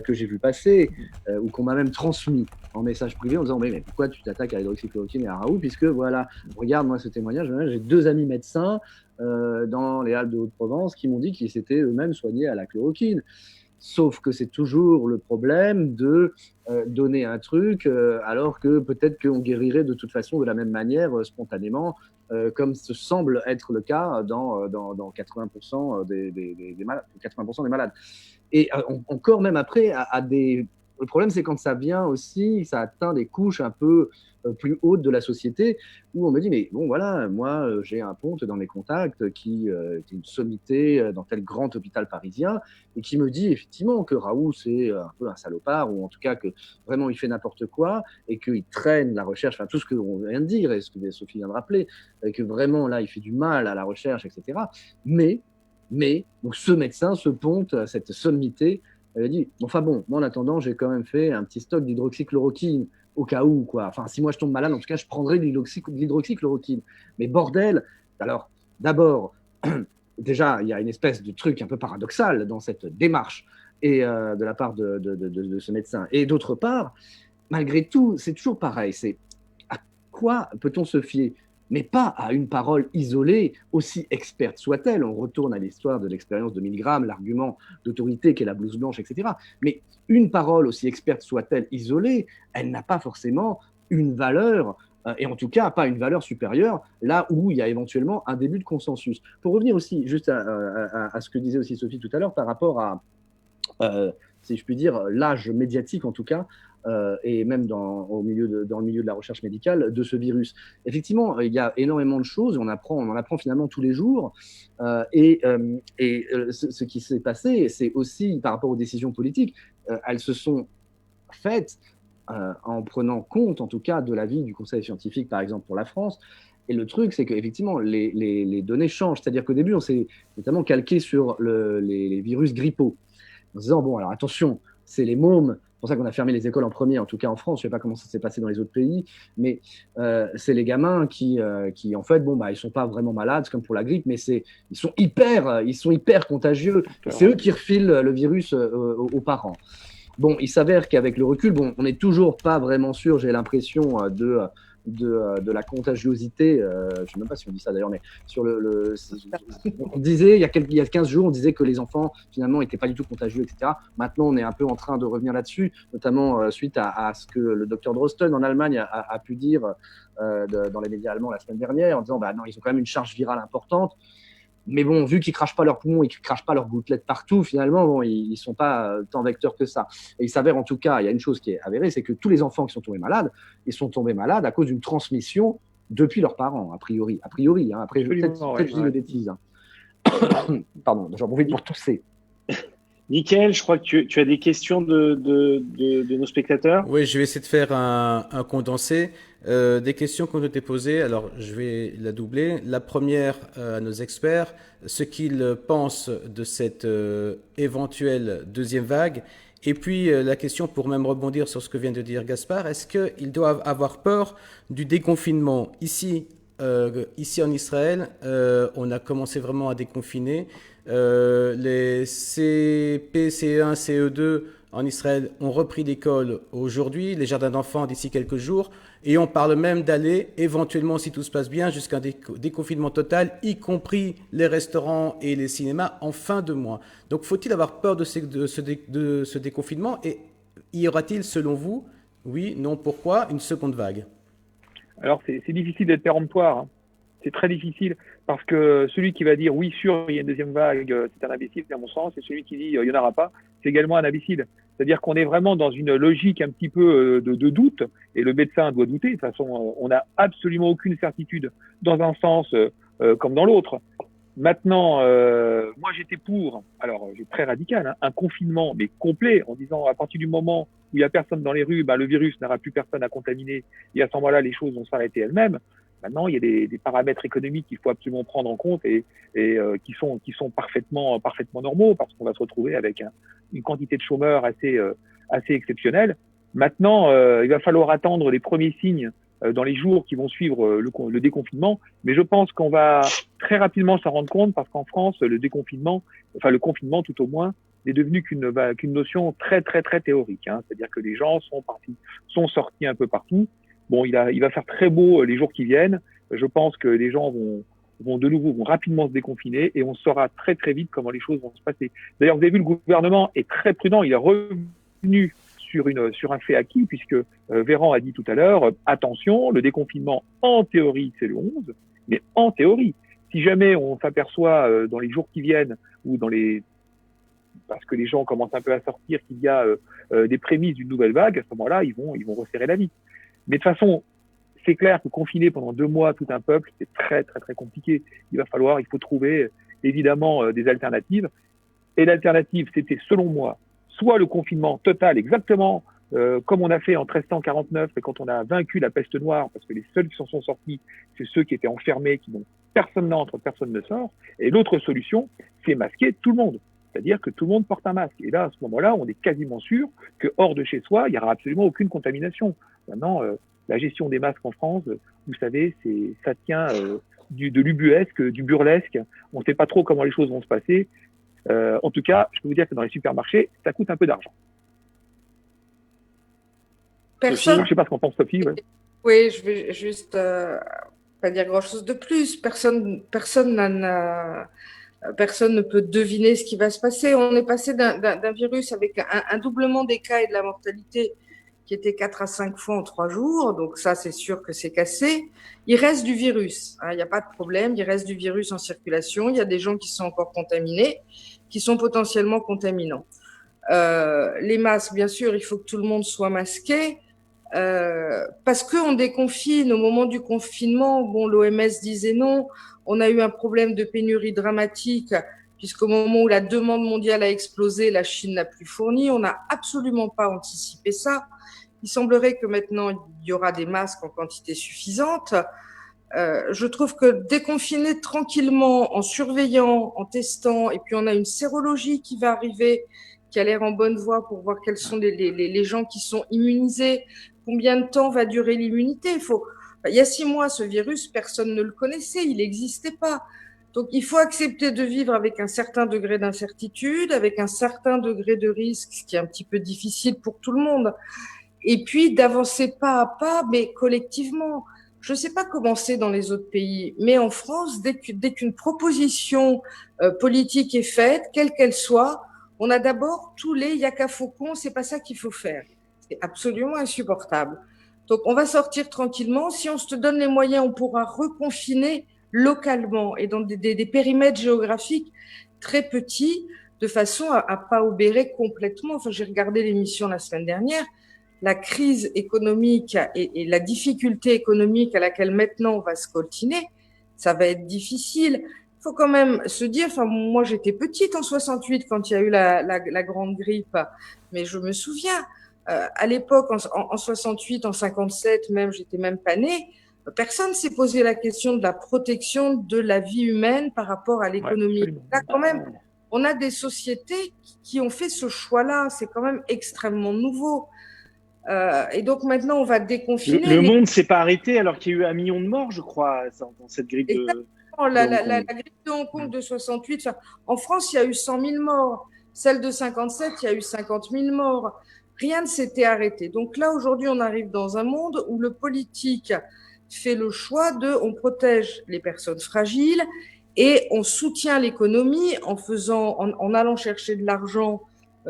que j'ai vu passer, ou qu'on m'a même transmis en message privé en disant « mais pourquoi tu t'attaques à l'hydroxychloroquine et à Raoult, puisque voilà, regarde moi ce témoignage, j'ai 2 amis médecins dans les Alpes de Haute-Provence qui m'ont dit qu'ils s'étaient eux-mêmes soignés à la chloroquine ». Sauf que c'est toujours le problème de donner un truc alors que peut-être qu'on guérirait de toute façon de la même manière spontanément, comme ce semble être le cas dans 80% des malades, 80% des malades. Et encore même après, le problème, c'est quand ça vient aussi, ça atteint des couches un peu plus hautes de la société, où on me dit, mais bon, voilà, moi, j'ai un ponte dans mes contacts qui est une sommité dans tel grand hôpital parisien, et qui me dit effectivement que Raoult, c'est un peu un salopard, ou en tout cas que vraiment, il fait n'importe quoi, et qu'il traîne la recherche, enfin, tout ce qu'on vient de dire, et ce que Sophie vient de rappeler, et que vraiment, là, il fait du mal à la recherche, etc. Mais donc, ce médecin, ce ponte, cette sommité, elle a dit, enfin bon, moi en attendant, j'ai quand même fait un petit stock d'hydroxychloroquine au cas où, quoi. Enfin, si moi je tombe malade, en tout cas, je prendrai de l'hydroxychloroquine. Mais bordel, alors, d'abord, déjà, il y a une espèce de truc un peu paradoxal dans cette démarche et de la part de ce médecin. Et d'autre part, malgré tout, c'est toujours pareil. C'est à quoi peut-on se fier ? Mais pas à une parole isolée, aussi experte soit-elle. On retourne à l'histoire de l'expérience de Milgram, l'argument d'autorité qu'est la blouse blanche, etc. Mais une parole aussi experte soit-elle isolée, elle n'a pas forcément une valeur, et en tout cas pas une valeur supérieure, là où il y a éventuellement un début de consensus. Pour revenir aussi juste à ce que disait aussi Sophie tout à l'heure par rapport à, si je puis dire, l'âge médiatique en tout cas, et même dans le milieu de la recherche médicale de ce virus. Effectivement, il y a énormément de choses, on en apprend finalement tous les jours, ce qui s'est passé, c'est aussi par rapport aux décisions politiques, elles se sont faites en prenant compte, en tout cas, de l'avis du Conseil scientifique, par exemple pour la France. Et le truc, c'est qu'effectivement, les données changent. C'est-à-dire qu'au début, on s'est notamment calqué sur les virus grippaux, en se disant, bon, alors attention, c'est les mômes pour ça qu'on a fermé les écoles en premier, en tout cas en France. Je ne sais pas comment ça s'est passé dans les autres pays, mais c'est les gamins qui en fait, bon, bah, ils ne sont pas vraiment malades, comme pour la grippe, mais ils sont hyper contagieux. C'est eux qui refilent le virus aux parents. Bon, il s'avère qu'avec le recul, bon, on n'est toujours pas vraiment sûr, j'ai l'impression, de la contagiosité. Je ne sais même pas si on dit ça d'ailleurs, mais sur on disait, il y a 15 jours, on disait que les enfants, finalement, n'étaient pas du tout contagieux, etc. Maintenant, on est un peu en train de revenir là-dessus, notamment suite à ce que le docteur Drosten en Allemagne a pu dire dans les médias allemands la semaine dernière, en disant, bah non, ils ont quand même une charge virale importante. Mais bon, vu qu'ils ne crachent pas leurs poumons et qu'ils ne crachent pas leurs gouttelettes partout, finalement, bon, ils ne sont pas tant vecteurs que ça. Et il s'avère en tout cas, il y a une chose qui est avérée, c'est que tous les enfants qui sont tombés malades, ils sont tombés malades à cause d'une transmission depuis leurs parents, a priori. Hein. Après, peut-être je dis une bêtise. Hein. Pardon, j'en profite pour tousser. Nickel, je crois que tu as des questions de nos spectateurs. Oui, je vais essayer de faire un condensé. Des questions qui ont été posées, alors je vais la doubler. La première à nos experts, ce qu'ils pensent de cette éventuelle deuxième vague. Et puis la question, pour même rebondir sur ce que vient de dire Gaspard, est-ce qu'ils doivent avoir peur du déconfinement? Ici en Israël, on a commencé vraiment à déconfiner. Les CP, CE1, CE2 en Israël ont repris l'école aujourd'hui, les jardins d'enfants d'ici quelques jours, et on parle même d'aller éventuellement, si tout se passe bien, jusqu'à un déconfinement total, y compris les restaurants et les cinémas en fin de mois. Donc faut-il avoir peur de ce déconfinement, et y aura-t-il, selon vous, oui, non, pourquoi, une seconde vague? Alors c'est difficile d'être péremptoire, hein. C'est très difficile parce que celui qui va dire oui, sûr, il y a une deuxième vague, c'est un imbécile à mon sens, et celui qui dit il n'y en aura pas, c'est également un imbécile. C'est-à-dire qu'on est vraiment dans une logique un petit peu de doute, et le médecin doit douter. De toute façon, on n'a absolument aucune certitude dans un sens comme dans l'autre. Maintenant, moi j'étais pour, alors j'ai très radical, hein, un confinement mais complet, en disant à partir du moment où il n'y a personne dans les rues, le virus n'aura plus personne à contaminer, et à ce moment-là les choses vont s'arrêter elles-mêmes. Maintenant, il y a des paramètres économiques qu'il faut absolument prendre en compte et qui sont parfaitement normaux, parce qu'on va se retrouver avec une quantité de chômeurs assez exceptionnelle. Maintenant, il va falloir attendre les premiers signes dans les jours qui vont suivre le déconfinement, mais je pense qu'on va très rapidement s'en rendre compte, parce qu'en France, le confinement tout au moins, n'est devenu qu'une notion très très très théorique, hein. C'est-à-dire que les gens sont sortis un peu partout. Bon, il va faire très beau les jours qui viennent. Je pense que les gens vont rapidement se déconfiner, et on saura très très vite comment les choses vont se passer. D'ailleurs, vous avez vu, le gouvernement est très prudent. Il est revenu sur un fait acquis, puisque Véran a dit tout à l'heure, attention, le déconfinement en théorie c'est le 11, mais en théorie. Si jamais on s'aperçoit dans les jours qui viennent, ou parce que les gens commencent un peu à sortir, qu'il y a des prémices d'une nouvelle vague, à ce moment-là, ils vont resserrer la vis. Mais de toute façon, c'est clair que confiner pendant 2 mois tout un peuple, c'est très très très compliqué. Il faut trouver évidemment des alternatives. Et l'alternative, c'était, selon moi, soit le confinement total, exactement comme on a fait en 1349, et quand on a vaincu la peste noire, parce que les seuls qui s'en sont sortis, c'est ceux qui étaient enfermés, qui n'ont personne n'entre, personne ne sort. Et l'autre solution, c'est masquer tout le monde. C'est-à-dire que tout le monde porte un masque. Et là, à ce moment-là, on est quasiment sûr que hors de chez soi, il n'y aura absolument aucune contamination. Maintenant, la gestion des masques en France, vous savez, ça tient de l'ubuesque, du burlesque. On ne sait pas trop comment les choses vont se passer. En tout cas, je peux vous dire que dans les supermarchés, ça coûte un peu d'argent. Personne. Je ne sais pas ce qu'en pense Sophie. Ouais. Oui, je vais juste pas dire grand-chose de plus. Personne ne peut deviner ce qui va se passer. On est passé d'un virus avec un doublement des cas et de la mortalité qui était 4 à 5 fois en 3 jours. Donc ça, c'est sûr que c'est cassé. Il reste du virus. Il n'y a pas de problème. Il reste du virus en circulation. Il y a des gens qui sont encore contaminés, qui sont potentiellement contaminants. Les masques, bien sûr, il faut que tout le monde soit masqué. Parce qu'on déconfine. Au moment du confinement, bon, l'OMS disait non. On a eu un problème de pénurie dramatique, puisqu'au moment où la demande mondiale a explosé, la Chine n'a plus fourni. On n'a absolument pas anticipé ça. Il semblerait que maintenant, il y aura des masques en quantité suffisante. Je trouve que déconfiner tranquillement, en surveillant, en testant, et puis on a une sérologie qui va arriver, qui a l'air en bonne voie pour voir quels sont les gens qui sont immunisés, combien de temps va durer l'immunité. Il y a 6 mois, ce virus, personne ne le connaissait, il n'existait pas. Donc, il faut accepter de vivre avec un certain degré d'incertitude, avec un certain degré de risque, ce qui est un petit peu difficile pour tout le monde. Et puis, d'avancer pas à pas, mais collectivement. Je ne sais pas comment c'est dans les autres pays, mais en France, dès qu'une proposition politique est faite, quelle qu'elle soit, on a d'abord tous les yaka faucons, c'est pas ça qu'il faut faire. C'est absolument insupportable. Donc, on va sortir tranquillement. Si on se donne les moyens, on pourra reconfiner localement et dans des périmètres géographiques très petits, de façon à pas obérer complètement. Enfin, j'ai regardé l'émission la semaine dernière. La crise économique et la difficulté économique à laquelle maintenant on va se coltiner, ça va être difficile. Il faut quand même se dire, enfin, moi j'étais petite en 68 quand il y a eu la grande grippe, mais je me souviens, à l'époque, en 68, en 57 même, j'étais même pas née, personne s'est posé la question de la protection de la vie humaine par rapport à l'économie. Ouais, là, quand même, on a des sociétés qui ont fait ce choix-là, c'est quand même extrêmement nouveau. Et donc maintenant, on va déconfiner. Le monde ne s'est pas arrêté alors qu'il y a eu 1 million de morts, je crois, dans cette grippe de la grippe de Hong Kong de 68. En France, il y a eu 100 000 morts. Celle de 57, il y a eu 50 000 morts. Rien ne s'était arrêté. Donc là, aujourd'hui, on arrive dans un monde où le politique fait le choix on protège les personnes fragiles et on soutient l'économie en allant chercher de l'argent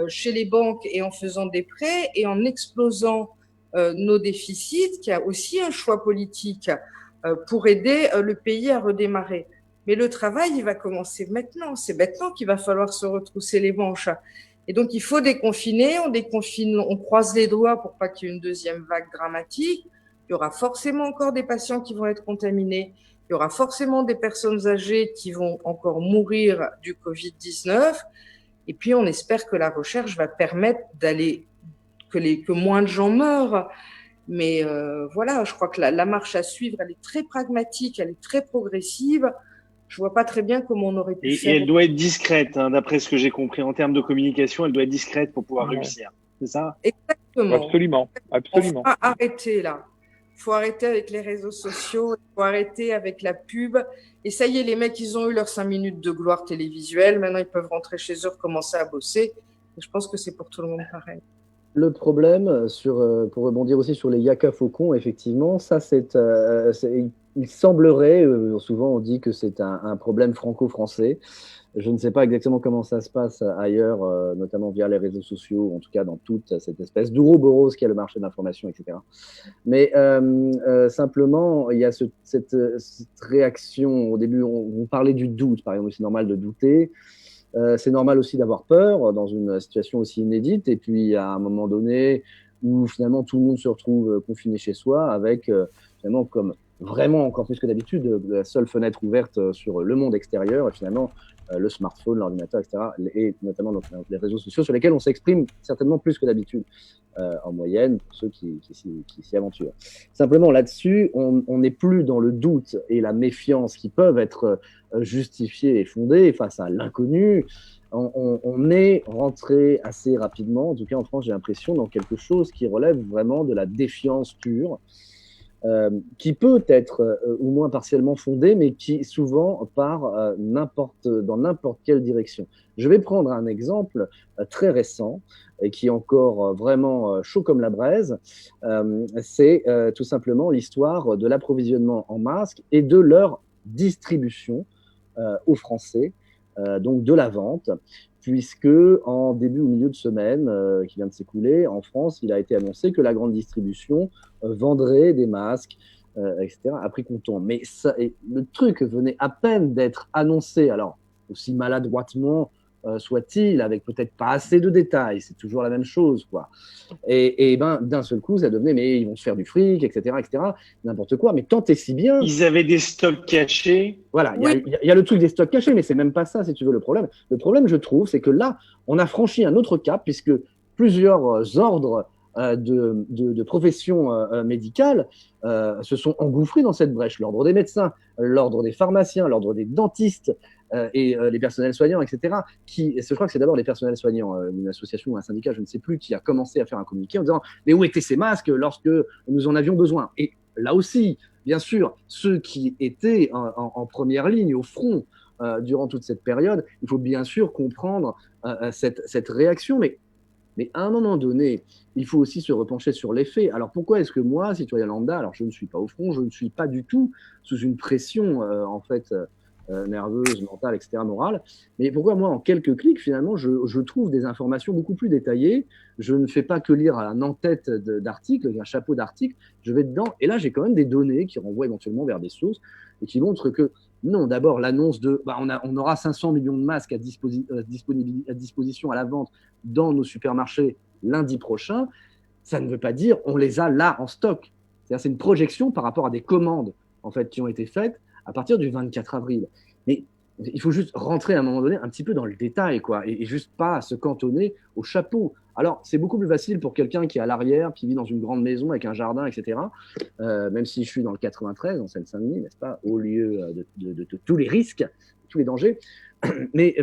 chez les banques et en faisant des prêts et en explosant nos déficits, qui a aussi un choix politique pour aider le pays à redémarrer. Mais le travail, il va commencer maintenant. C'est maintenant qu'il va falloir se retrousser les manches. Et donc, il faut déconfiner. On déconfine, on croise les doigts pour pas qu'il y ait une deuxième vague dramatique. Il y aura forcément encore des patients qui vont être contaminés. Il y aura forcément des personnes âgées qui vont encore mourir du Covid-19. Et puis, on espère que la recherche va permettre que moins de gens meurent. Mais voilà, je crois que la marche à suivre, elle est très pragmatique, elle est très progressive. Je vois pas très bien comment on aurait pu faire. Et elle doit être discrète, hein, d'après ce que j'ai compris. En termes de communication, elle doit être discrète pour pouvoir réussir. C'est ça? Exactement. Absolument. Absolument. Il faut arrêter là. Il faut arrêter avec les réseaux sociaux, il faut arrêter avec la pub. Et ça y est, les mecs, ils ont eu leurs 5 minutes de gloire télévisuelle. Maintenant, ils peuvent rentrer chez eux, recommencer à bosser. Et je pense que c'est pour tout le monde pareil. Le problème, pour rebondir aussi sur les yaka faucons, effectivement, ça, il semblerait, souvent on dit que c'est un problème franco-français. Je ne sais pas exactement comment ça se passe ailleurs, notamment via les réseaux sociaux, en tout cas dans toute cette espèce d'ouroboros qui est le marché de l'information, etc. Mais simplement, il y a cette réaction. Au début, on parlait du doute, par exemple, c'est normal de douter. C'est normal aussi d'avoir peur dans une situation aussi inédite. Et puis, à un moment donné, où finalement tout le monde se retrouve confiné chez soi, avec finalement, comme vraiment encore plus que d'habitude, la seule fenêtre ouverte sur le monde extérieur, et finalement le smartphone, l'ordinateur, etc., et notamment les réseaux sociaux sur lesquels on s'exprime certainement plus que d'habitude, en moyenne, pour ceux qui s'y aventurent. Simplement, là-dessus, on n'est plus dans le doute et la méfiance qui peuvent être justifiés et fondés face à l'inconnu. On est rentré assez rapidement, en tout cas en France, j'ai l'impression, dans quelque chose qui relève vraiment de la défiance pure, qui peut être au moins partiellement fondée, mais qui souvent part dans n'importe quelle direction. Je vais prendre un exemple très récent et qui est encore vraiment chaud comme la braise. C'est tout simplement l'histoire de l'approvisionnement en masques et de leur distribution aux Français, donc de la vente, puisque en début ou milieu de semaine qui vient de s'écouler, en France, il a été annoncé que la grande distribution vendrait des masques, etc., à prix comptant. Mais le truc venait à peine d'être annoncé, alors aussi maladroitement soit-il, avec peut-être pas assez de détails, c'est toujours la même chose, quoi. Et ben, d'un seul coup, ça devenait, mais ils vont se faire du fric, etc., n'importe quoi, mais tant et si bien. Ils avaient des stocks cachés. Voilà, il y a le truc des stocks cachés, mais c'est même pas ça, si tu veux, le problème. Le problème, je trouve, c'est que là, on a franchi un autre cap, puisque plusieurs ordres de professions médicales se sont engouffrés dans cette brèche. L'ordre des médecins, l'ordre des pharmaciens, l'ordre des dentistes, et les personnels soignants, etc. Je crois que c'est d'abord les personnels soignants, une association ou un syndicat, je ne sais plus, qui a commencé à faire un communiqué en disant « Mais où étaient ces masques lorsque nous en avions besoin ?» Et là aussi, bien sûr, ceux qui étaient en première ligne, au front, durant toute cette période, il faut bien sûr comprendre cette réaction, mais à un moment donné, il faut aussi se repencher sur les faits. Alors pourquoi est-ce que moi, citoyen lambda, alors je ne suis pas au front, je ne suis pas du tout sous une pression nerveuse, mentale, etc., morale, mais pourquoi moi, en quelques clics, finalement, je trouve des informations beaucoup plus détaillées, je ne fais pas que lire un en-tête d'articles, un chapeau d'articles, je vais dedans, et là j'ai quand même des données qui renvoient éventuellement vers des sources, et qui montrent que non, d'abord, l'annonce on aura 500 millions de masques à disposition à la vente dans nos supermarchés lundi prochain, ça ne veut pas dire on les a là en stock. C'est une projection par rapport à des commandes en fait, qui ont été faites à partir du 24 avril. Mais il faut juste rentrer à un moment donné un petit peu dans le détail, quoi, et juste pas se cantonner au chapeau. Alors, c'est beaucoup plus facile pour quelqu'un qui est à l'arrière, qui vit dans une grande maison avec un jardin, etc. Même si je suis dans le 93, en Seine-Saint-Denis, n'est-ce pas, au lieu de tous les risques, tous les dangers. Mais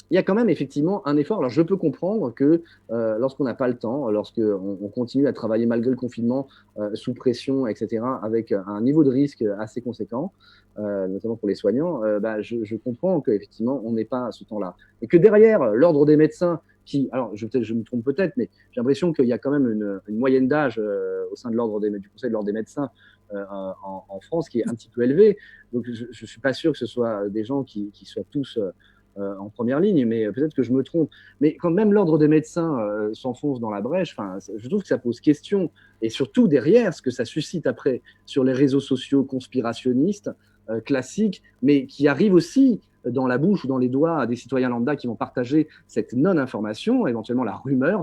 il y a quand même effectivement un effort. Alors, je peux comprendre que lorsqu'on n'a pas le temps, lorsqu'on continue à travailler malgré le confinement, sous pression, etc., avec un niveau de risque assez conséquent, notamment pour les soignants, je comprends qu'effectivement, on n'est pas à ce temps-là. Et que derrière, l'ordre des médecins, alors je me trompe peut-être, mais j'ai l'impression qu'il y a quand même une moyenne d'âge au sein de du Conseil de l'ordre des médecins en France qui est un petit peu élevée. Donc, je ne suis pas sûr que ce soit des gens qui soient tous en première ligne, mais peut-être que je me trompe. Mais quand même l'ordre des médecins s'enfonce dans la brèche, je trouve que ça pose question. Et surtout derrière, ce que ça suscite après sur les réseaux sociaux conspirationnistes classiques, mais qui arrivent aussi dans la bouche ou dans les doigts des citoyens lambda qui vont partager cette non-information, éventuellement la rumeur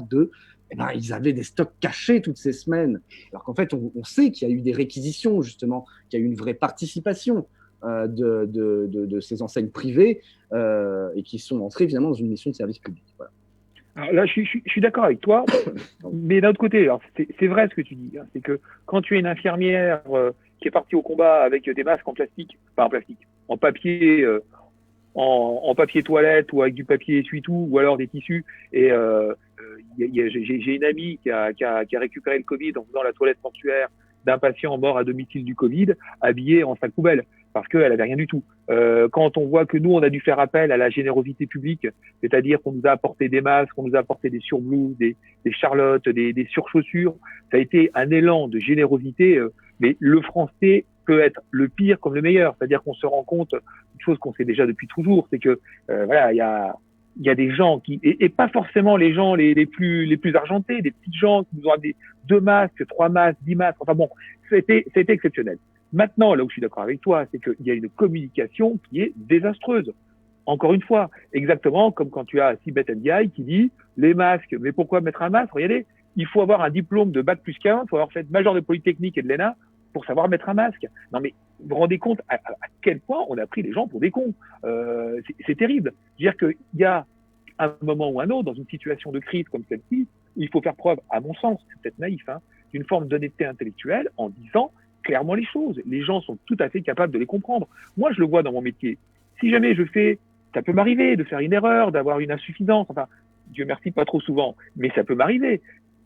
ils avaient des stocks cachés toutes ces semaines. Alors qu'en fait, on sait qu'il y a eu des réquisitions, justement, qu'il y a eu une vraie participation de ces enseignes privées et qui sont entrées finalement dans une mission de service public. Voilà. Alors là, je suis d'accord avec toi, mais d'un autre côté, c'est vrai ce que tu dis, hein, c'est que quand tu es une infirmière qui est partie au combat avec des masques en plastique, en papier, en papier toilette ou avec du papier essuie-tout ou alors des tissus, et j'ai une amie qui a récupéré le Covid en faisant la toilette mortuaire d'un patient mort à domicile du Covid, habillé en sac poubelle, parce qu'elle avait rien du tout. Quand on voit que nous, on a dû faire appel à la générosité publique, c'est-à-dire qu'on nous a apporté des masques, on nous a apporté des surblouses, des charlottes, des surchaussures, ça a été un élan de générosité, mais le français peut être le pire comme le meilleur, c'est-à-dire qu'on se rend compte d'une chose qu'on sait déjà depuis toujours, c'est que il y a des gens qui, et pas forcément les gens les plus argentés, des petits gens qui nous ont amené 2 masques, 3 masques, 10 masques, enfin bon, c'était exceptionnel. Maintenant, là où je suis d'accord avec toi, c'est qu'il y a une communication qui est désastreuse. Encore une fois, exactement comme quand tu as Sibeth Ndiaye qui dit les masques, mais pourquoi mettre un masque? Regardez, il faut avoir un diplôme de bac plus 15, il faut avoir fait major de Polytechnique et de l'ENA pour savoir mettre un masque. Non mais vous vous rendez compte à quel point on a pris les gens pour des cons. C'est terrible. C'est-à-dire qu'il y a un moment ou un autre, dans une situation de crise comme celle-ci, il faut faire preuve, à mon sens, c'est peut-être naïf, d'une forme d'honnêteté intellectuelle en disant clairement les choses. Les gens sont tout à fait capables de les comprendre. Moi, je le vois dans mon métier. Si jamais ça peut m'arriver de faire une erreur, d'avoir une insuffisance, enfin, Dieu merci, pas trop souvent, mais ça peut m'arriver.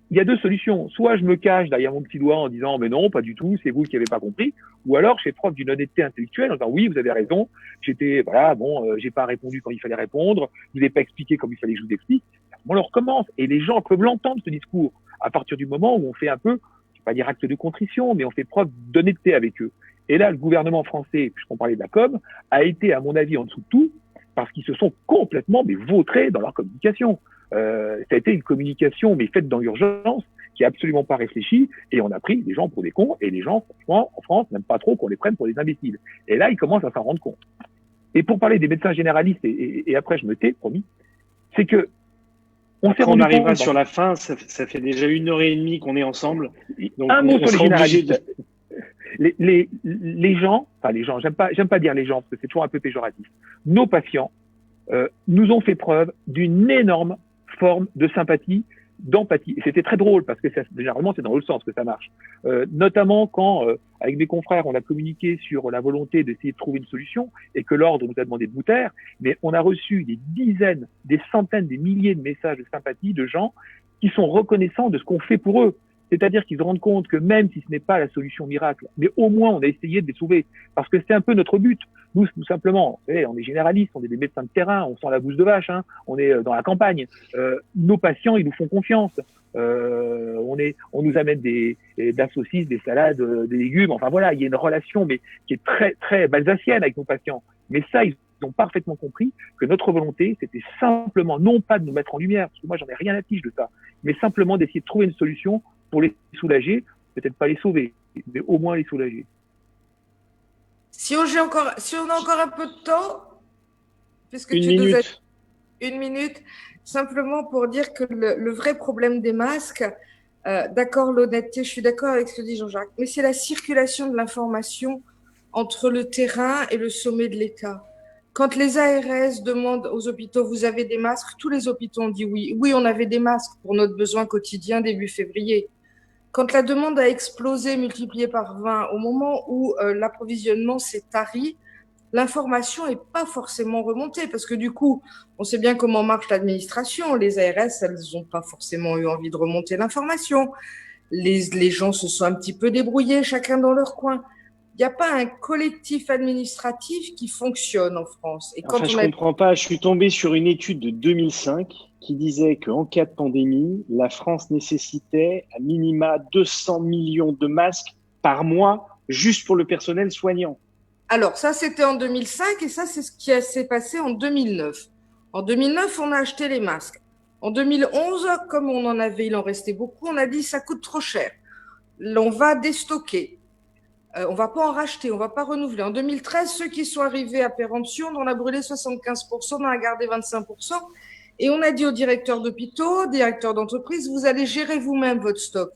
Il y a 2 solutions. Soit je me cache derrière mon petit doigt en disant mais non, pas du tout, c'est vous qui n'avez pas compris. Ou alors je fais preuve d'une honnêteté intellectuelle en disant oui, vous avez raison, j'ai pas répondu quand il fallait répondre, je vous ai pas expliqué comme il fallait que je vous explique. On le recommence et les gens peuvent l'entendre ce discours à partir du moment où on fait un peu, je vais pas dire acte de contrition, mais on fait preuve d'honnêteté avec eux. Et là, le gouvernement français, puisqu'on parlait de la com, a été à mon avis en dessous de tout parce qu'ils se sont complètement vautrés dans leur communication. Ça a été une communication faite dans l'urgence, qui est absolument pas réfléchie, et on a pris des gens pour des cons, et les gens, franchement, en France, n'aiment pas trop qu'on les prenne pour des imbéciles. Et là, ils commencent à s'en rendre compte. Et pour parler des médecins généralistes, et après je me tais, promis, c'est que on arrivera sur la fin, ça fait déjà 1h30 qu'on est ensemble. Donc un mot sur les généralistes. Les gens, j'aime pas dire les gens, parce que c'est toujours un peu péjoratif. Nos patients nous ont fait preuve d'une énorme forme de sympathie d'empathie. Et c'était très drôle parce que généralement, c'est dans l'autre sens que ça marche. Notamment quand, avec mes confrères, on a communiqué sur la volonté d'essayer de trouver une solution et que l'ordre nous a demandé de nous taire, mais on a reçu des dizaines, des centaines, des milliers de messages de sympathie de gens qui sont reconnaissants de ce qu'on fait pour eux. C'est-à-dire qu'ils se rendent compte que même si ce n'est pas la solution miracle, mais au moins on a essayé de les sauver. Parce que c'est un peu notre but. Nous simplement, on est généralistes, on est des médecins de terrain, on sent la bouse de vache, hein, on est dans la campagne. Nos patients, ils nous font confiance. On nous amène de la saucisse, des salades, des légumes. Enfin voilà, il y a une relation, mais qui est très très balsacienne avec nos patients. Mais ça, ils ont parfaitement compris que notre volonté, c'était simplement non pas de nous mettre en lumière, parce que moi j'en ai rien à tige de ça, mais simplement d'essayer de trouver une solution pour les soulager, peut-être pas les sauver, mais au moins les soulager. Si on a encore un peu de temps, puisque une minute, simplement pour dire que le vrai problème des masques, d'accord, l'honnêteté, je suis d'accord avec ce que dit Jean-Jacques, mais c'est la circulation de l'information entre le terrain et le sommet de l'État. Quand les ARS demandent aux hôpitaux, vous avez des masques, tous les hôpitaux ont dit oui. Oui, on avait des masques pour notre besoin quotidien début février. Quand la demande a explosé, multiplié par 20, au moment où l'approvisionnement s'est tari, l'information n'est pas forcément remontée parce que du coup, on sait bien comment marche l'administration. Les ARS, elles n'ont pas forcément eu envie de remonter l'information. Les gens se sont un petit peu débrouillés, chacun dans leur coin. Il n'y a pas un collectif administratif qui fonctionne en France. Et quand je ne comprends pas, je suis tombé sur une étude de 2005 qui disait qu'en cas de pandémie, la France nécessitait à minima 200 millions de masques par mois juste pour le personnel soignant. Alors, ça, c'était en 2005 et ça, c'est ce qui s'est passé en 2009. En 2009, on a acheté les masques. En 2011, comme on en avait, il en restait beaucoup, on a dit ça coûte trop cher. On va déstocker. On ne va pas en racheter, on ne va pas renouveler. En 2013, ceux qui sont arrivés à péremption, on en a brûlé 75%, on en a gardé 25%. Et on a dit aux directeurs d'hôpitaux, directeurs d'entreprises, vous allez gérer vous-même votre stock.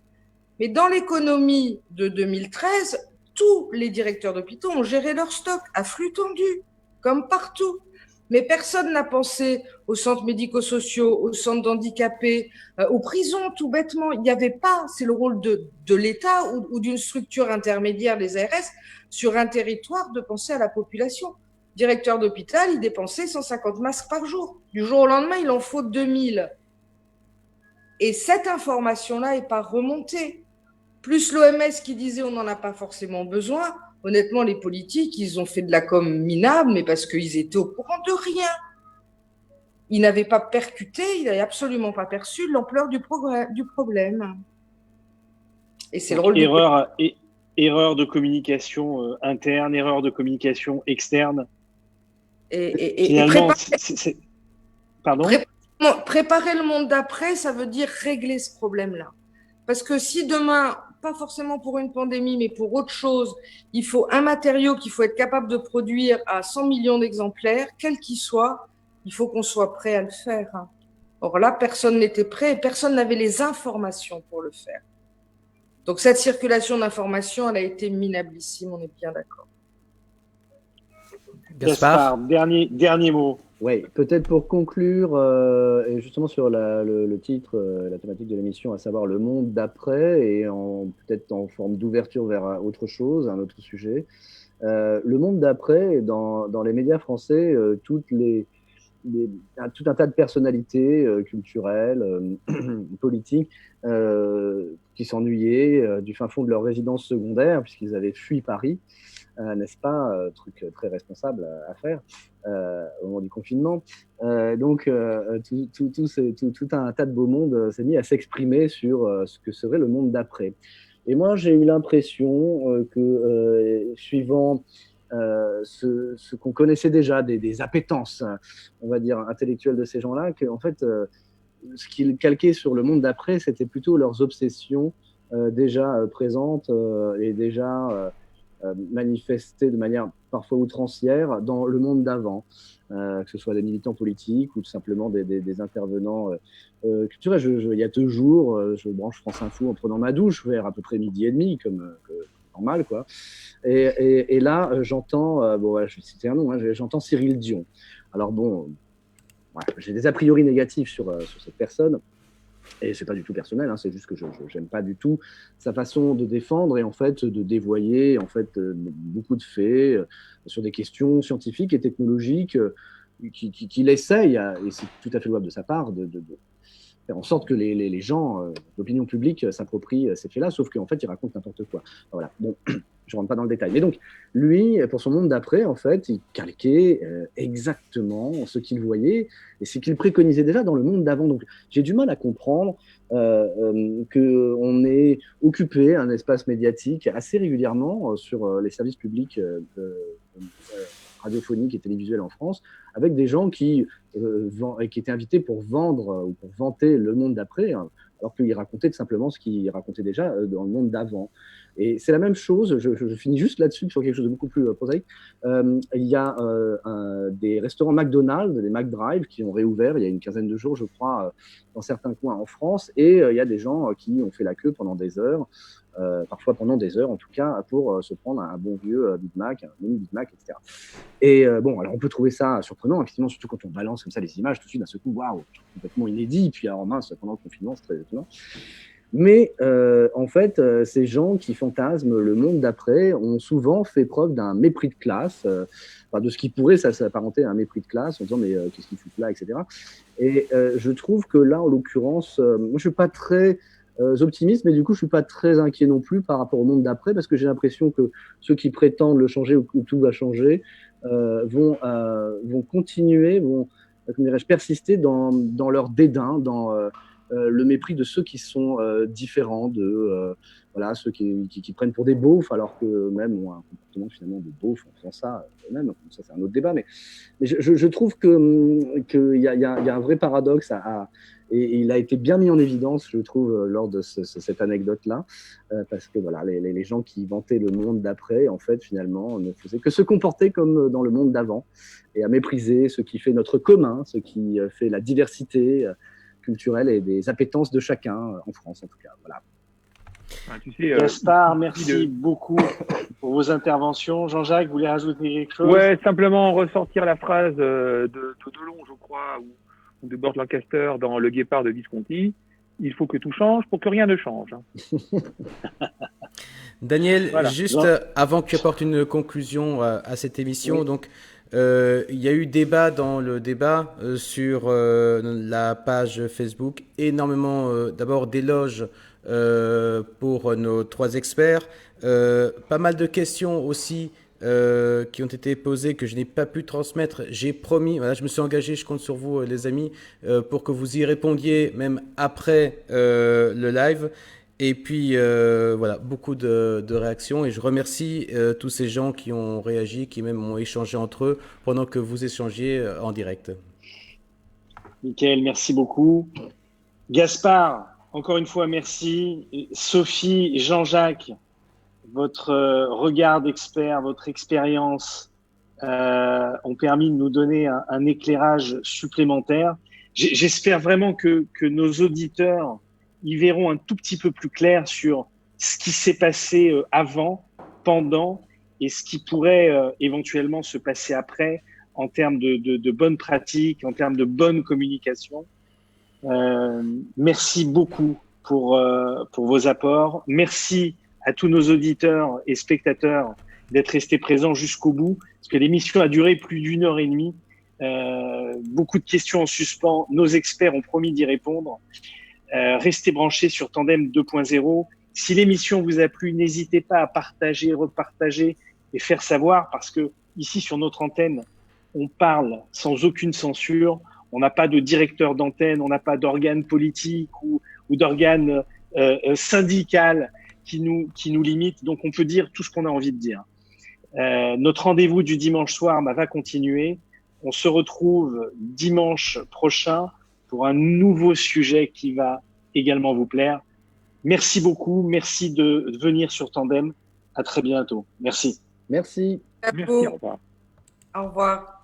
Mais dans l'économie de 2013, tous les directeurs d'hôpitaux ont géré leur stock à flux tendu, comme partout. Mais personne n'a pensé aux centres médico-sociaux, aux centres d'handicapés, aux prisons, tout bêtement. Il n'y avait pas, c'est le rôle de l'État ou d'une structure intermédiaire, les ARS, sur un territoire, de penser à la population. Directeur d'hôpital, il dépensait 150 masques par jour. Du jour au lendemain, il en faut 2000. Et cette information-là n'est pas remontée. Plus l'OMS qui disait on n'en a pas forcément besoin. Honnêtement, les politiques, ils ont fait de la com minable, mais parce qu'ils étaient au courant de rien. Ils n'avaient pas percuté, ils n'avaient absolument pas perçu l'ampleur du problème. Et c'est le rôle erreur de communication interne, erreur de communication externe. Finalement, pardon ? Préparer le monde d'après, ça veut dire régler ce problème-là. Parce que si demain, pas forcément pour une pandémie, mais pour autre chose, il faut un matériau qu'il faut être capable de produire à 100 millions d'exemplaires, quel qu'il soit, il faut qu'on soit prêt à le faire. Or là, personne n'était prêt et personne n'avait les informations pour le faire. Donc cette circulation d'informations, elle a été minablissime, on est bien d'accord. Gaspard, dernier mot. Oui, peut-être pour conclure, et justement sur le titre, la thématique de l'émission, à savoir le monde d'après, et peut-être en forme d'ouverture vers autre chose, un autre sujet. Le monde d'après, dans les médias français, tout un tas de personnalités culturelles, politiques, qui s'ennuyaient du fin fond de leur résidence secondaire, puisqu'ils avaient fui Paris. N'est-ce pas, truc très responsable à faire au moment du confinement. Donc, tout un tas de beau monde s'est mis à s'exprimer sur ce que serait le monde d'après. Et moi, j'ai eu l'impression que, suivant ce qu'on connaissait déjà, des appétences, on va dire, intellectuelles de ces gens-là, qu'en fait, ce qu'ils calquaient sur le monde d'après, c'était plutôt leurs obsessions déjà présentes et déjà manifestés de manière parfois outrancière dans le monde d'avant, que ce soit des militants politiques ou tout simplement des intervenants culturels. Il y a 2 jours, je branche France Info en prenant ma douche vers à peu près 12h30, comme normal, quoi. Et là, j'entends, je vais citer un nom, j'entends Cyril Dion. Alors bon, j'ai des a priori négatifs sur cette personne. Et c'est pas du tout personnel, hein, c'est juste que je n'aime pas du tout sa façon de défendre et en fait de dévoyer beaucoup de faits sur des questions scientifiques et technologiques qu'il essaye, et c'est tout à fait louable de sa part, de faire en sorte que les gens, l'opinion publique, s'approprient ces faits-là, sauf qu'en fait, il raconte n'importe quoi. Voilà, bon, je ne rentre pas dans le détail. Mais donc, lui, pour son monde d'après, en fait, il calquait exactement ce qu'il voyait et ce qu'il préconisait déjà dans le monde d'avant. Donc, j'ai du mal à comprendre qu'on ait occupé un espace médiatique assez régulièrement sur les services publics radiophoniques et télévisuels en France, avec des gens qui étaient invités pour vendre ou pour vanter le monde d'après, hein, alors qu'ils racontaient simplement ce qu'ils racontaient déjà dans le monde d'avant. Et c'est la même chose, je finis juste là-dessus sur quelque chose de beaucoup plus prosaïque. Il y a des restaurants McDonald's, des McDrive, qui ont réouvert il y a une quinzaine de jours, je crois, dans certains coins en France, et il y a des gens qui ont fait la queue pendant des heures, parfois pendant des heures en tout cas, pour se prendre un bon vieux Big Mac, un mini Big Mac, etc. Et bon, alors on peut trouver ça surprenant, effectivement, surtout quand on balance comme ça les images, tout de suite d'un seul coup, waouh, complètement inédit, puis alors mince, pendant le confinement, c'est très étonnant. Mais en fait, ces gens qui fantasment le monde d'après ont souvent fait preuve d'un mépris de classe, de ce qui pourrait s'apparenter à un mépris de classe, en disant mais qu'est-ce qu'ils foutent là, etc. Et je trouve que là, en l'occurrence, moi je suis pas très optimiste, mais du coup je suis pas très inquiet non plus par rapport au monde d'après, parce que j'ai l'impression que ceux qui prétendent le changer ou tout va changer vont continuer, comment dirais-je, persister dans leur dédain, dans le mépris de ceux qui sont différents, voilà, ceux qui prennent pour des beaufs, alors qu'eux-mêmes ont un comportement finalement de beauf en faisant ça eux-mêmes. Ça, c'est un autre débat. Mais je trouve qu'il y a un vrai paradoxe et il a été bien mis en évidence, je trouve, lors de cette anecdote-là, parce que voilà, les gens qui vantaient le monde d'après, en fait, finalement, ne faisaient que se comporter comme dans le monde d'avant, et à mépriser ce qui fait notre commun, ce qui fait la diversité culturelle et des appétences de chacun en France, en tout cas. Voilà. Gaspard, merci beaucoup pour vos interventions. Jean-Jacques, vous voulez rajouter quelque chose? Ouais, simplement ressortir la phrase de Delon, je crois, ou de Burt Lancaster dans Le Guépard de Visconti. Il faut que tout change pour que rien ne change. Daniel, voilà. Juste avant que tu apportes une conclusion à cette émission, oui. Donc il y a eu débat dans le débat sur la page Facebook, énormément d'abord d'éloges pour nos trois experts, pas mal de questions aussi qui ont été posées que je n'ai pas pu transmettre. J'ai promis, voilà, je me suis engagé, je compte sur vous les amis, pour que vous y répondiez même après le live. Et puis voilà, beaucoup de réactions, et je remercie tous ces gens qui ont réagi, qui même ont échangé entre eux pendant que vous échangiez en direct. Mickaël, merci beaucoup. Gaspard, encore une fois, merci. Sophie, Jean-Jacques, votre regard d'expert, votre expérience ont permis de nous donner un éclairage supplémentaire. J'espère vraiment que nos auditeurs ils verront un tout petit peu plus clair sur ce qui s'est passé avant, pendant, et ce qui pourrait éventuellement se passer après en termes de bonnes pratiques, en termes de bonne communication. Merci beaucoup pour vos apports. Merci à tous nos auditeurs et spectateurs d'être restés présents jusqu'au bout, parce que l'émission a duré plus d'1h30. Beaucoup de questions en suspens. Nos experts ont promis d'y répondre. Restez branchés sur Tandem 2.0. Si l'émission vous a plu, n'hésitez pas à partager, repartager et faire savoir, parce que ici sur notre antenne, on parle sans aucune censure. On n'a pas de directeur d'antenne, on n'a pas d'organe politique ou d'organe syndical qui nous limite. Donc on peut dire tout ce qu'on a envie de dire. Notre rendez-vous du dimanche soir va continuer. On se retrouve dimanche prochain pour un nouveau sujet qui va également vous plaire. Merci beaucoup. Merci de venir sur Tandem. À très bientôt. Merci. Merci. Merci. Au revoir. Au revoir.